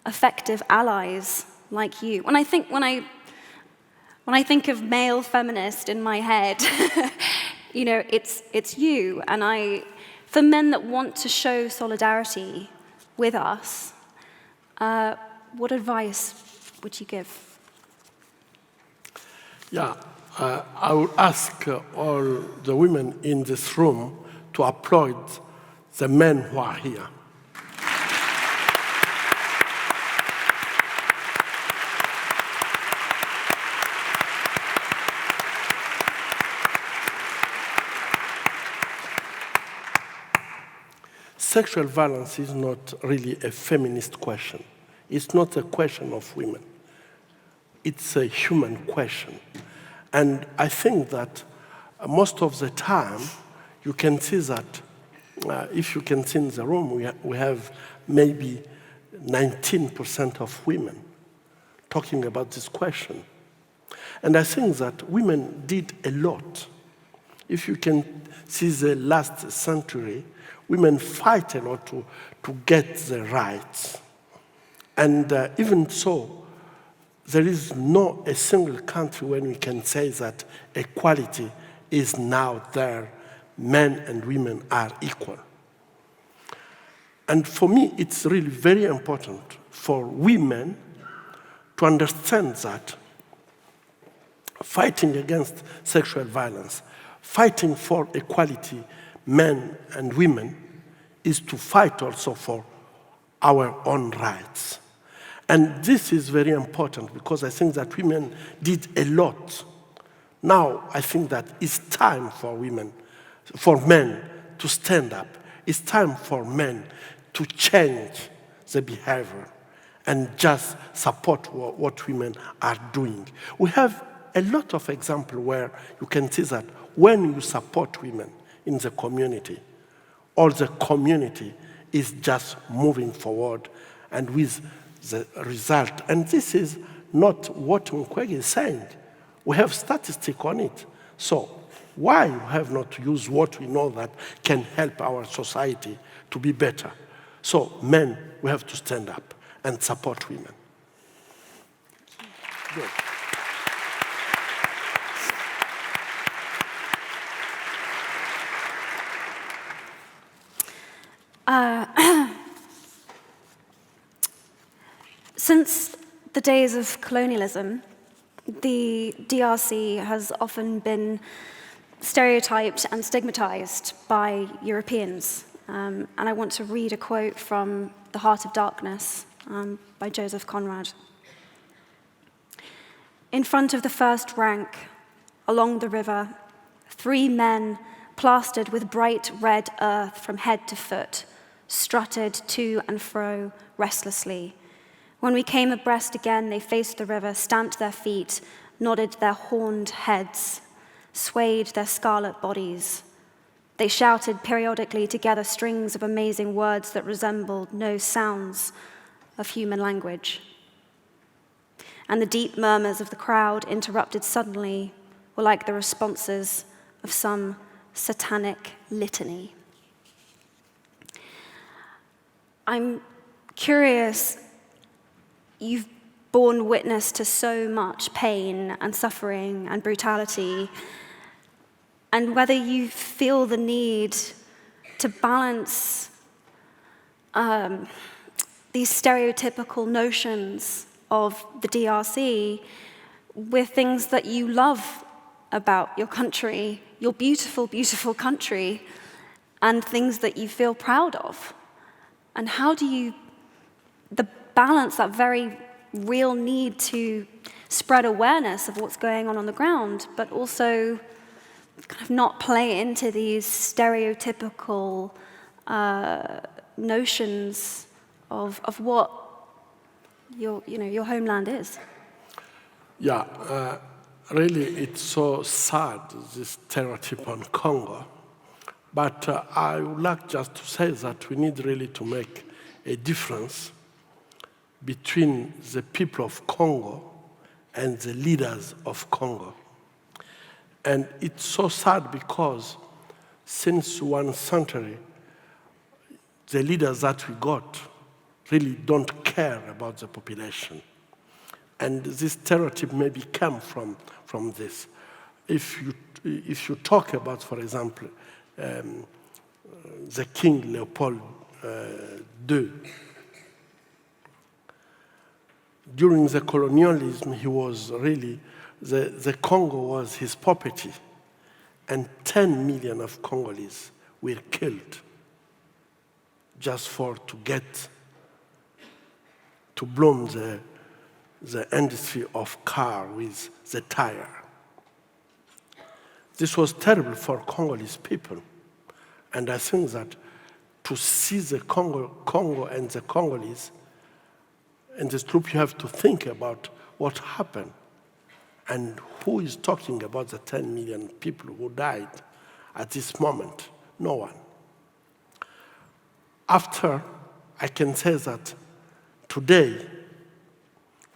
effective allies like you. When I think of male feminist in my head, you know, it's you. And for men that want to show solidarity with us, what advice would you give? Yeah, I would ask all the women in this room to applaud the men who are here. Sexual violence is not really a feminist question. It's not a question of women. It's a human question. And I think that most of the time, you can see that, if you can see in the room, we have maybe 19% of women talking about this question. And I think that women did a lot. If you can see the last century, women fight a lot to get the rights. And even so, there is not a single country when we can say that equality is now there. Men and women are equal. And for me, it's really very important for women to understand that fighting against sexual violence, fighting for equality, men and women, is to fight also for our own rights. And this is very important because I think that women did a lot. Now, I think that it's time for men to stand up. It's time for men to change the behavior and just support what women are doing. We have a lot of examples where you can see that when you support women in the community, all the community is just moving forward and with the result. And this is not what Mukwege is saying. We have statistics on it. So why you have not used what we know that can help our society to be better? So men, we have to stand up and support women. Good. Since the days of colonialism, the DRC has often been stereotyped and stigmatized by Europeans. And I want to read a quote from The Heart of Darkness by Joseph Conrad. In front of the first rank, along the river, 3 men plastered with bright red earth from head to foot strutted to and fro restlessly. When we came abreast again, they faced the river, stamped their feet, nodded their horned heads, swayed their scarlet bodies. They shouted periodically together strings of amazing words that resembled no sounds of human language. And the deep murmurs of the crowd, interrupted suddenly, were like the responses of some satanic litany. I'm curious, you've borne witness to so much pain and suffering and brutality, and whether you feel the need to balance these stereotypical notions of the DRC with things that you love about your country, your beautiful, beautiful country, and things that you feel proud of. And how do you balance that very real need to spread awareness of what's going on the ground, but also kind of not play into these stereotypical notions of what your homeland is? Yeah, really, it's so sad, this stereotype on Congo. But I would like just to say that we need really to make a difference between the people of Congo and the leaders of Congo. And it's so sad because since 1 century, the leaders that we got really don't care about the population. And this stereotype maybe came from this. If you talk about, for example, the King Leopold II, during the colonialism, he was really, the Congo was his property, and 10 million of Congolese were killed just to get to bloom the industry of car with the tire. This was terrible for Congolese people. And I think that to see the Congo and the Congolese in this group, you have to think about what happened and who is talking about the 10 million people who died at this moment. No one. After, I can say that today,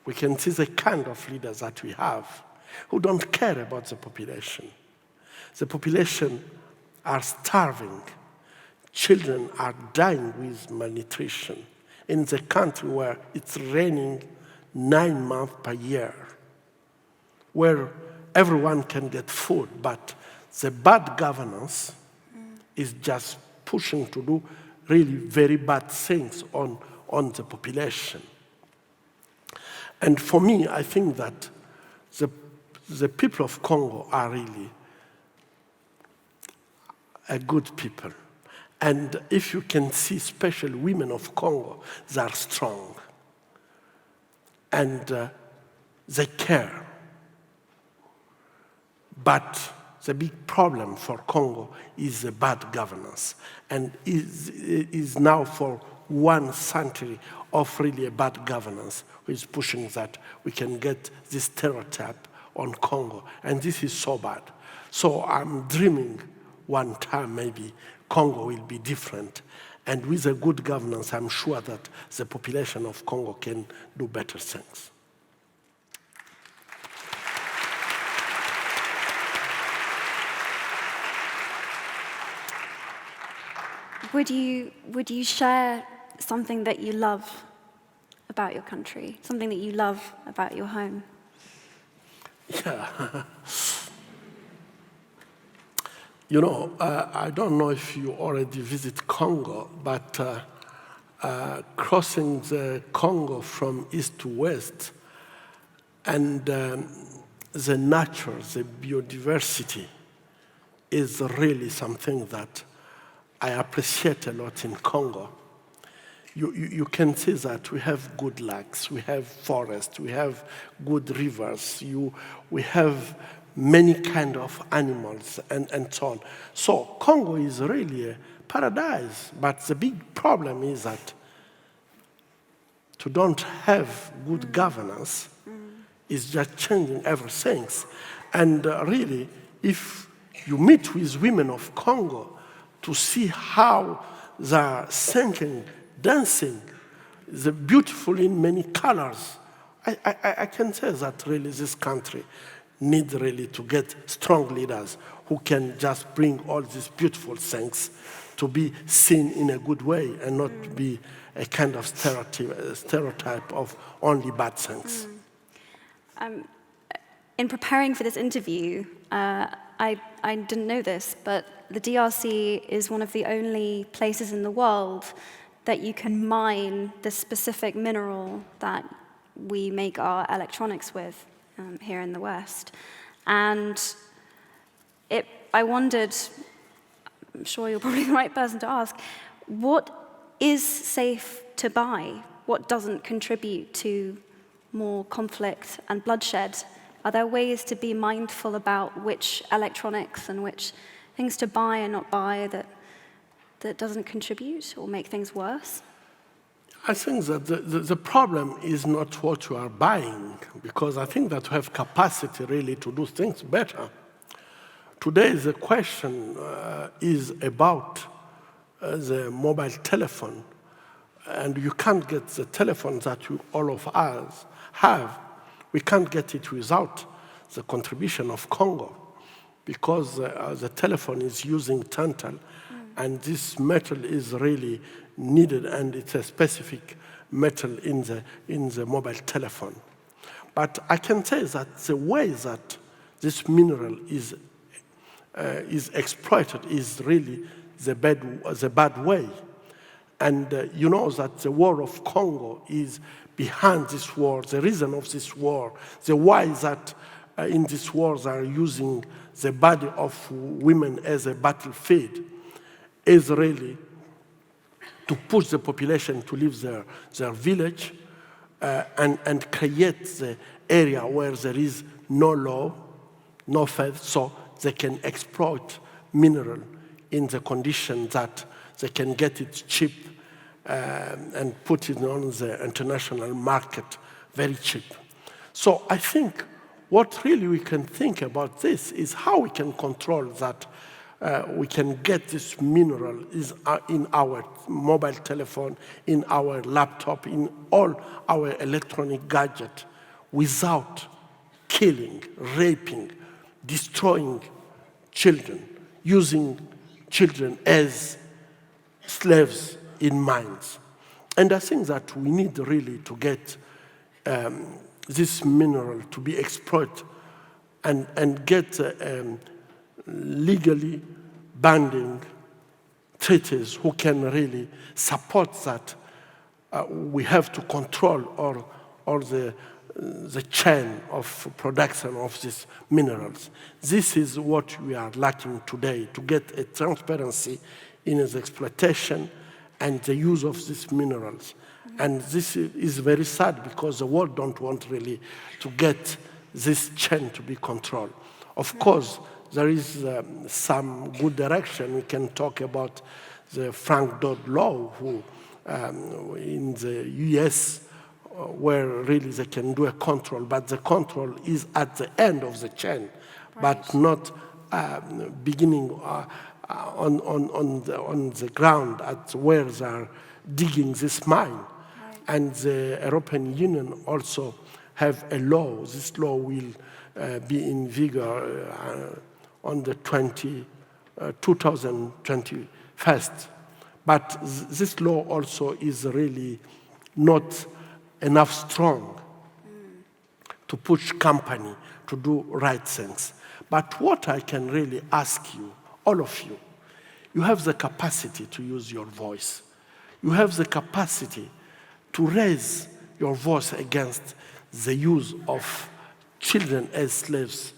we can see the kind of leaders that we have who don't care about the population. The population are starving. Children are dying with malnutrition in the country where it's raining 9 months per year, where everyone can get food, but the bad governance is just pushing to do really very bad things on the population. And for me, I think that the people of Congo are really a good people. And if you can see, especially women of Congo, they are strong. And they care. But the big problem for Congo is the bad governance. And is now for 1 century of really a bad governance, who is pushing that we can get this stereotype on Congo. And this is so bad. So I'm dreaming one time maybe Congo will be different. And with a good governance, I'm sure that the population of Congo can do better things. Would you share something that you love about your country, something that you love about your home? Yeah. You know, I don't know if you already visit Congo, but crossing the Congo from east to west and the nature, the biodiversity is really something that I appreciate a lot in Congo. you can see that we have good lakes, we have forests, we have good rivers, we have many kind of animals and so on. So Congo is really a paradise, but the big problem is that to don't have good governance is just changing everything. And really, if you meet with women of Congo to see how they're singing, dancing, they're beautiful in many colors, I can say that really this country needs really to get strong leaders who can just bring all these beautiful things to be seen in a good way and not be a kind of stereotype of only bad things. In preparing for this interview, I didn't know this, but the DRC is one of the only places in the world that you can mine the specific mineral that we make our electronics with here in the West. And I wondered, I'm sure you're probably the right person to ask, what is safe to buy? What doesn't contribute to more conflict and bloodshed? Are there ways to be mindful about which electronics and which things to buy and not buy that doesn't contribute or make things worse? I think that the problem is not what you are buying, because I think that we have capacity really to do things better. Today the question is about the mobile telephone, and you can't get the telephone that all of us have. We can't get it without the contribution of Congo, because the telephone is using tantal, and this metal is really needed, and it's a specific metal in the mobile telephone. But I can say that the way that this mineral is exploited is really the bad way. And you know that the war of Congo is behind this war, the reason of this war, the why that in this war they are using the body of women as a battlefield is really to push the population to leave their village and create the area where there is no law, no faith, so they can exploit mineral in the condition that they can get it cheap and put it on the international market very cheap. So I think what really we can think about this is how we can control that we can get this mineral in our mobile telephone, in our laptop, in all our electronic gadget without killing, raping, destroying children, using children as slaves in mines. And I think that we need really to get this mineral to be exploited and get legally binding treaties who can really support that. We have to control all the chain of production of these minerals. This is what we are lacking today, to get a transparency in the exploitation and the use of these minerals. And this is very sad because the world don't want really to get this chain to be controlled. Of course, there is some good direction. We can talk about the Frank Dodd law, who in the US, where really they can do a control, but the control is at the end of the chain, but not beginning on the ground at where they are digging this mine. And the European Union also have a law. This law will be in vigor on the 2021. But this law also is really not enough strong to push company to do right things. But what I can really ask you, all of you, you have the capacity to use your voice. You have the capacity to raise your voice against the use of children as slaves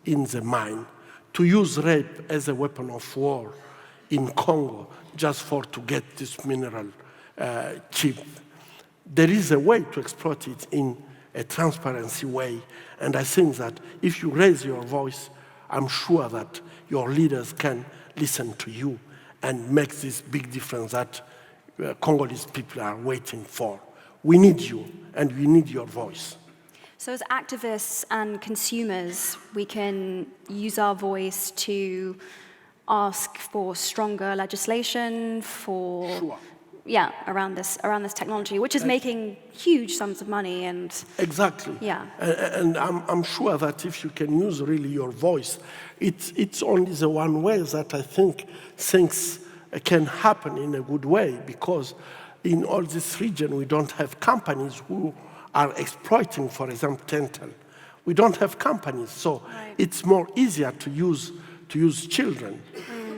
in the mine, to use rape as a weapon of war in Congo just to get this mineral cheap. There is a way to exploit it in a transparency way, and I think that if you raise your voice, I'm sure that your leaders can listen to you and make this big difference that Congolese people are waiting for. We need you, and we need your voice. So as activists and consumers, we can use our voice to ask for stronger legislation for, Sure. yeah, around this technology, which is making huge sums of money and Exactly. yeah. And I'm sure that if you can use really your voice, it's only the one way that I think things can happen in a good way, because in all this region we don't have companies who are exploiting, for example, dental. We don't have companies, so it's more easier to use children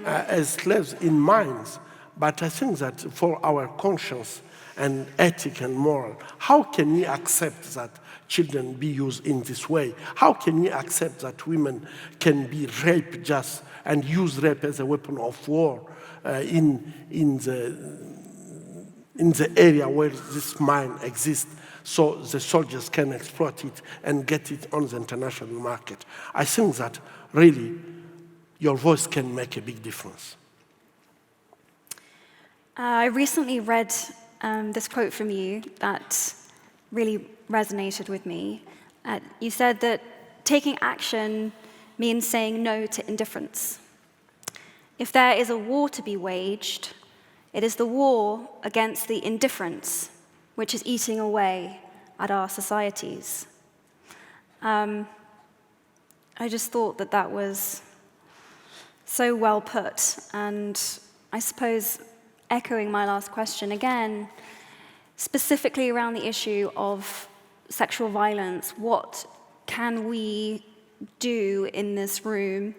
as slaves in mines. But I think that for our conscience and ethic and moral, how can we accept that children be used in this way? How can we accept that women can be raped just and use rape as a weapon of war in the area where this mine exists, so the soldiers can exploit it and get it on the international market? I think that really your voice can make a big difference. I recently read this quote from you that really resonated with me. You said that taking action means saying no to indifference. If there is a war to be waged, it is the war against the indifference which is eating away at our societies. I just thought that that was so well put, and I suppose echoing my last question again, specifically around the issue of sexual violence, what can we do in this room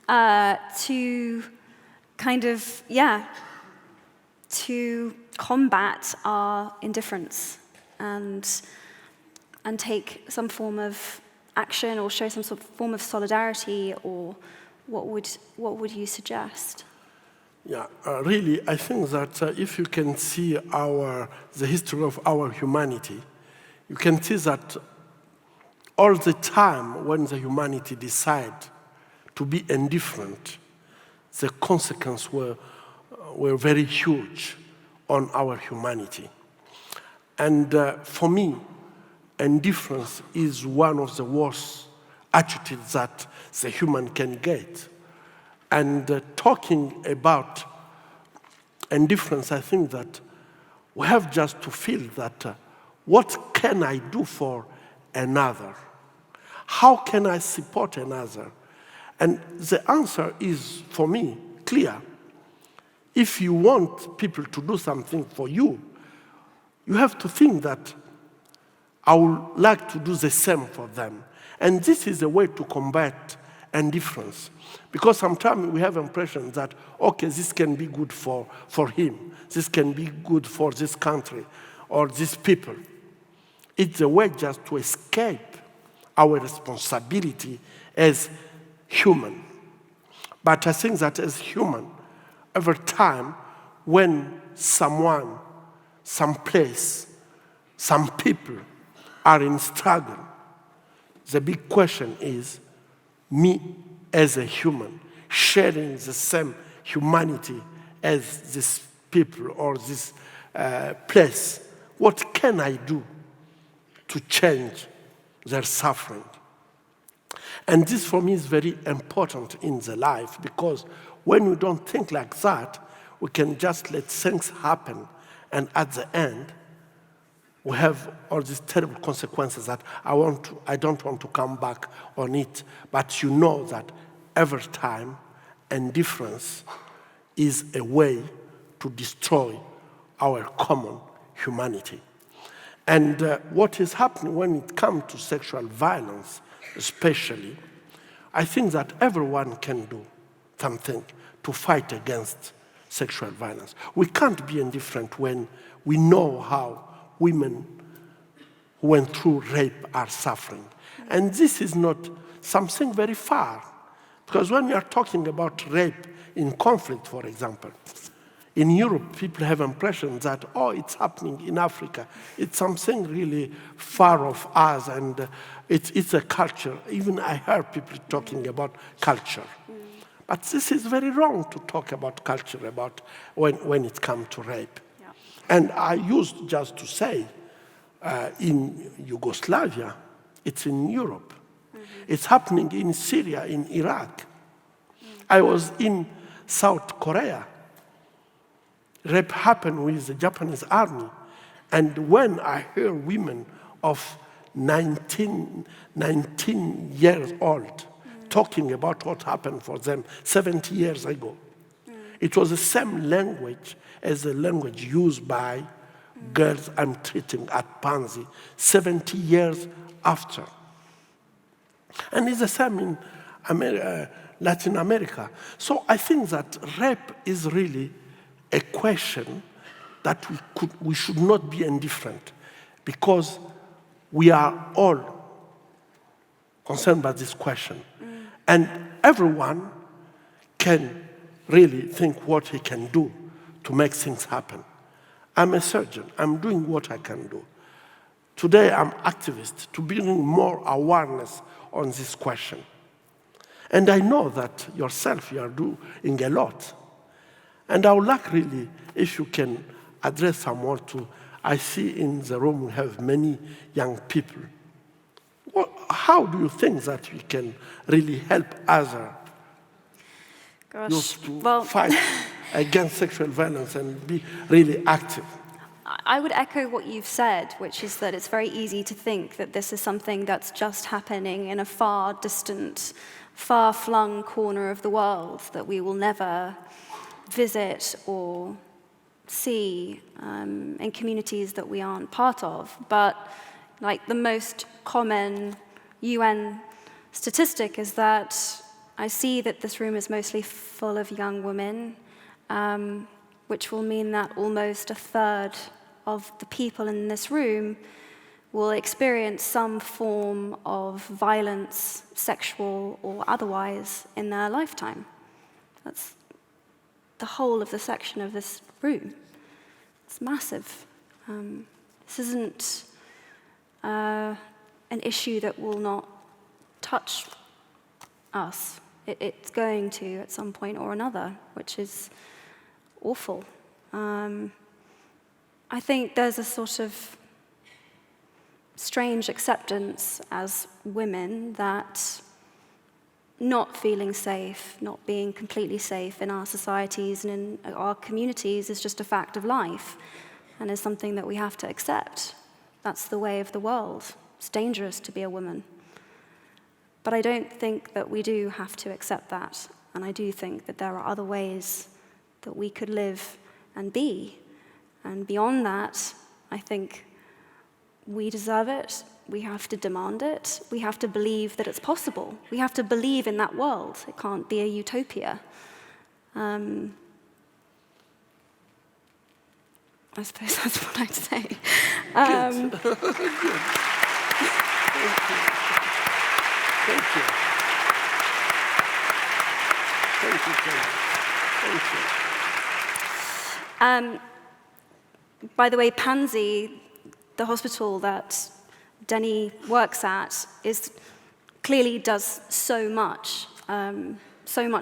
to kind of, to combat our indifference and take some form of action or show some sort of form of solidarity, or what would you suggest? Yeah, really, I think that if you can see the history of our humanity, you can see that all the time when the humanity decide to be indifferent, the consequences were very huge on our humanity. And for me, indifference is one of the worst attitudes that the human can get. And talking about indifference, I think that we have just to feel that what can I do for another? How can I support another? And the answer is, for me, clear. If you want people to do something for you, you have to think that I would like to do the same for them. And this is a way to combat indifference. Because sometimes we have impression that, okay, this can be good for him. This can be good for this country or these people. It's a way just to escape our responsibility as human. But I think that as human, every time when someone, some place, some people are in struggle, the big question is, me as a human, sharing the same humanity as this people or this place, what can I do to change their suffering? And this for me is very important in the life, because when we don't think like that, we can just let things happen, and at the end, we have all these terrible consequences that I don't want to come back on it. But you know that every time indifference is a way to destroy our common humanity. And what is happening when it comes to sexual violence, especially, I think that everyone can do something to fight against sexual violence. We can't be indifferent when we know how women who went through rape are suffering. And this is not something very far. Because when we are talking about rape in conflict, for example, In Europe, people have impression that, oh, it's happening in Africa. It's something really far off us, and it's a culture. Even I heard people talking about culture. But this is very wrong to talk about culture about when it comes to rape. Yeah. And I used just to say, in Yugoslavia, it's in Europe. It's happening in Syria, in Iraq. I was in South Korea. Rape happened with the Japanese army. And when I hear women of 19 years old talking about what happened for them 70 years ago, it was the same language as the language used by girls I'm treating at Panzi 70 years after. And it's the same in Latin America. So I think that rape is really a question that we should not be indifferent, because we are all concerned by this question. And everyone can really think what he can do to make things happen. I'm a surgeon. I'm doing what I can do. Today, I'm activist to bring more awareness on this question. And I know that yourself, you are doing a lot. And I would like really, if you can address someone to, I see in the room we have many young people. How do you think that we can really help others to fight against sexual violence and be really active? I would echo what you've said, which is that it's very easy to think that this is something that's just happening in a far distant, far-flung corner of the world that we will never visit or see in communities that we aren't part of. But like the most common UN statistic is that I see that this room is mostly full of young women, which will mean that almost a third of the people in this room will experience some form of violence, sexual or otherwise, in their lifetime. That's the whole of the section of this room. It's massive. This isn't an issue that will not touch us. It's going to at some point or another, which is awful. I think there's a sort of strange acceptance as women that not feeling safe, not being completely safe in our societies and in our communities is just a fact of life and is something that we have to accept. That's the way of the world. It's dangerous to be a woman. But I don't think that we do have to accept that, and I do think that there are other ways that we could live and be. And beyond that, I think we deserve it. We have to demand it. We have to believe that it's possible. We have to believe in that world. It can't be a utopia. I suppose that's what I'd say. Thank you. Thank you. Thank you. Thank you. By the way, Panzi, the hospital that Denis works at, clearly does so much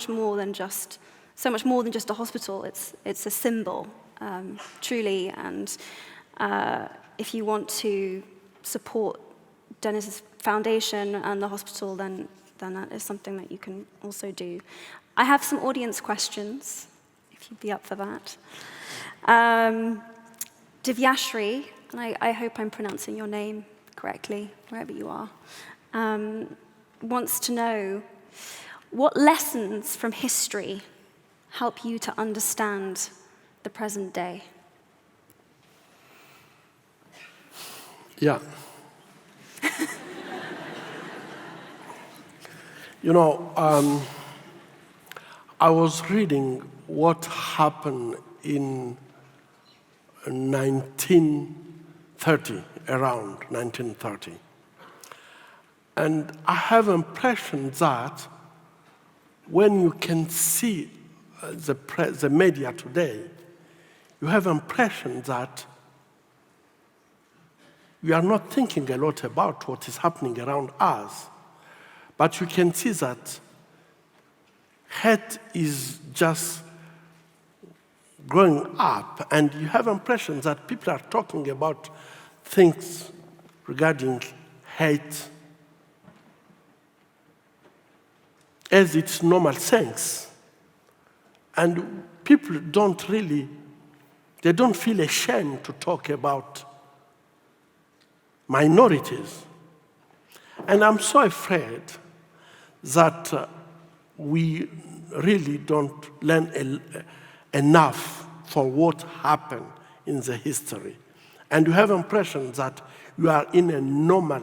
more than just a hospital. It's a symbol, truly. And if you want to support Denis's foundation and the hospital, then that is something that you can also do. I have some audience questions, if you'd be up for that. Divyashri, and I hope I'm pronouncing your name correctly, wherever you are, wants to know, what lessons from history help you to understand the present day? Yeah. You know, I was reading what happened in 1930, around 1930. And I have impression that when you can see the media today, you have impression that we are not thinking a lot about what is happening around us, but you can see that hate is just growing up, and you have impression that people are talking about things regarding hate as its normal things. And people don't really, they don't feel ashamed to talk about minorities. And I'm so afraid that we really don't learn enough for what happened in the history. And you have impression that you are in a normal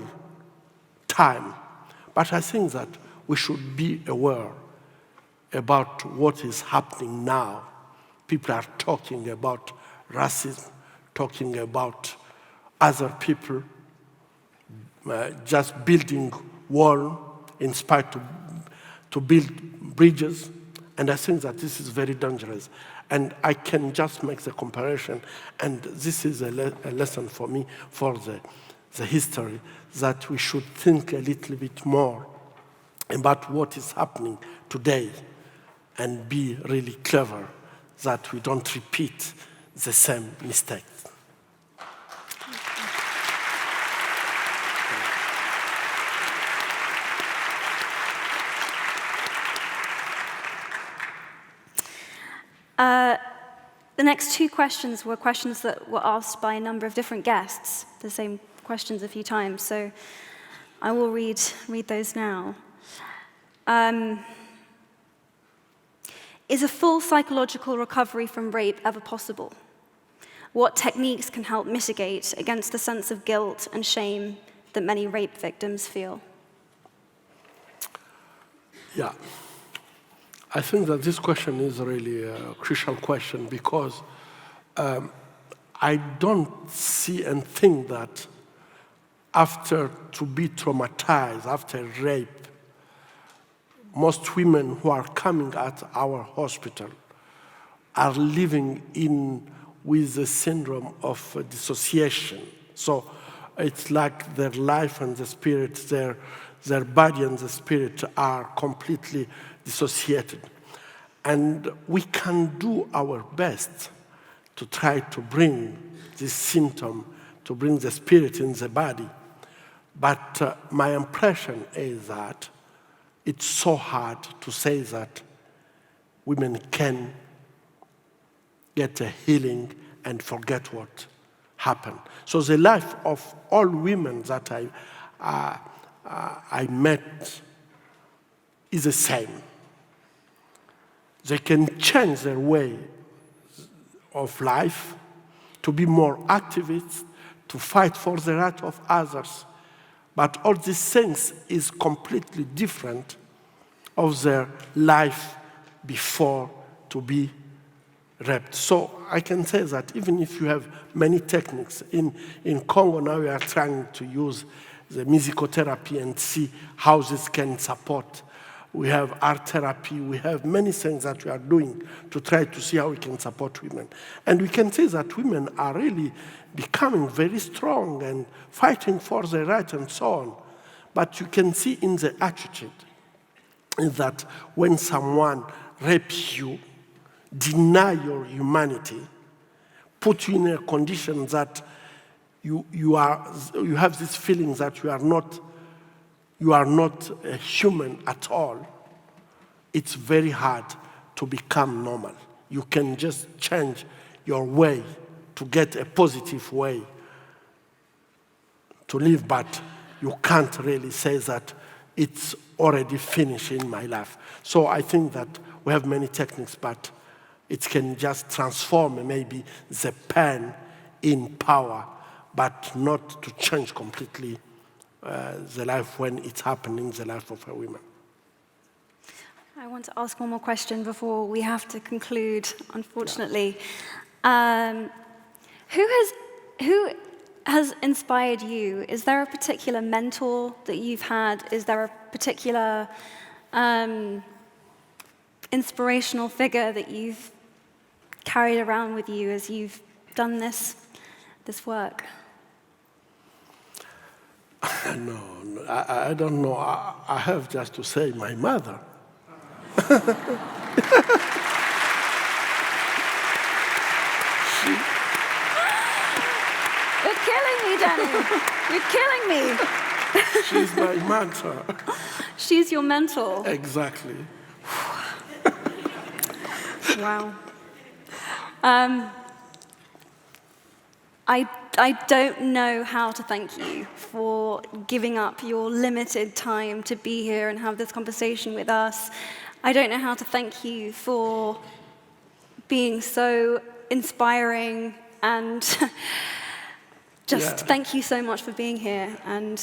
time. But I think that we should be aware about what is happening now. People are talking about racism, talking about other people just building wall in spite to build bridges. And I think that this is very dangerous. And I can just make the comparison, and this is a lesson for me for the history, that we should think a little bit more about what is happening today and be really clever that we don't repeat the same mistakes. The next two questions were questions that were asked by a number of different guests, the same questions a few times, so I will read those now. Is a full psychological recovery from rape ever possible? What techniques can help mitigate against the sense of guilt and shame that many rape victims feel? Yeah. I think that this question is really a crucial question because I don't see and think that after to be traumatized, after rape, most women who are coming at our hospital are living with the syndrome of dissociation. So it's like their life and the spirit, their body and the spirit are completely dissociated. And we can do our best to try to bring this symptom, to bring the spirit in the body. But my impression is that it's so hard to say that women can get a healing and forget what happened. So the life of all women that I met is the same. They can change their way of life, to be more activists, to fight for the right of others. But all these things is completely different of their life before to be raped. So I can say that even if you have many techniques, in Congo now we are trying to use the musicotherapy and see how this can support. We have art therapy, we have many things that we are doing to try to see how we can support women. And we can say that women are really becoming very strong and fighting for their rights and so on. But you can see in the attitude is that when someone rapes you, deny your humanity, put you in a condition that you have this feeling that you are not a human at all, it's very hard to become normal. You can just change your way to get a positive way to live, but you can't really say that it's already finished in my life. So I think that we have many techniques, but it can just transform maybe the pain in power, but not to change completely the life when it's happening, the life of a woman. I want to ask one more question before we have to conclude, unfortunately. Yeah. Who has inspired you? Is there a particular mentor that you've had? Is there a particular inspirational figure that you've carried around with you as you've done this work? No, I don't know. I have just to say my mother. You're killing me, Danny. You're killing me. She's my mentor. She's your mentor. Exactly. Wow. I don't know how to thank you for giving up your limited time to be here and have this conversation with us. I don't know how to thank you for being so inspiring, and thank you so much for being here and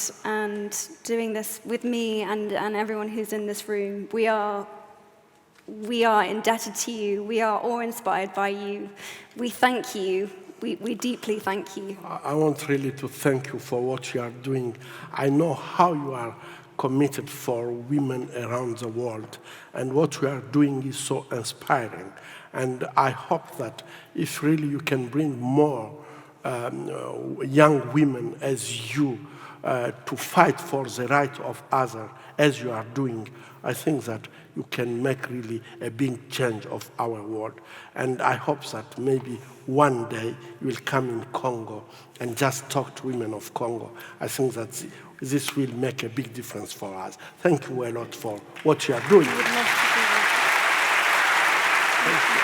doing this with me and everyone who's in this room. We are indebted to you. We are awe-inspired by you. We thank you. We deeply thank you. I want really to thank you for what you are doing. I know how you are committed for women around the world, and what you are doing is so inspiring. And I hope that if really you can bring more young women as you to fight for the right of others, as you are doing, I think that you can make really a big change of our world. And I hope that maybe one day you will come in Congo and just talk to women of Congo. I think that this will make a big difference for us. Thank you a lot for what you are doing. I would love to do that. Thank you.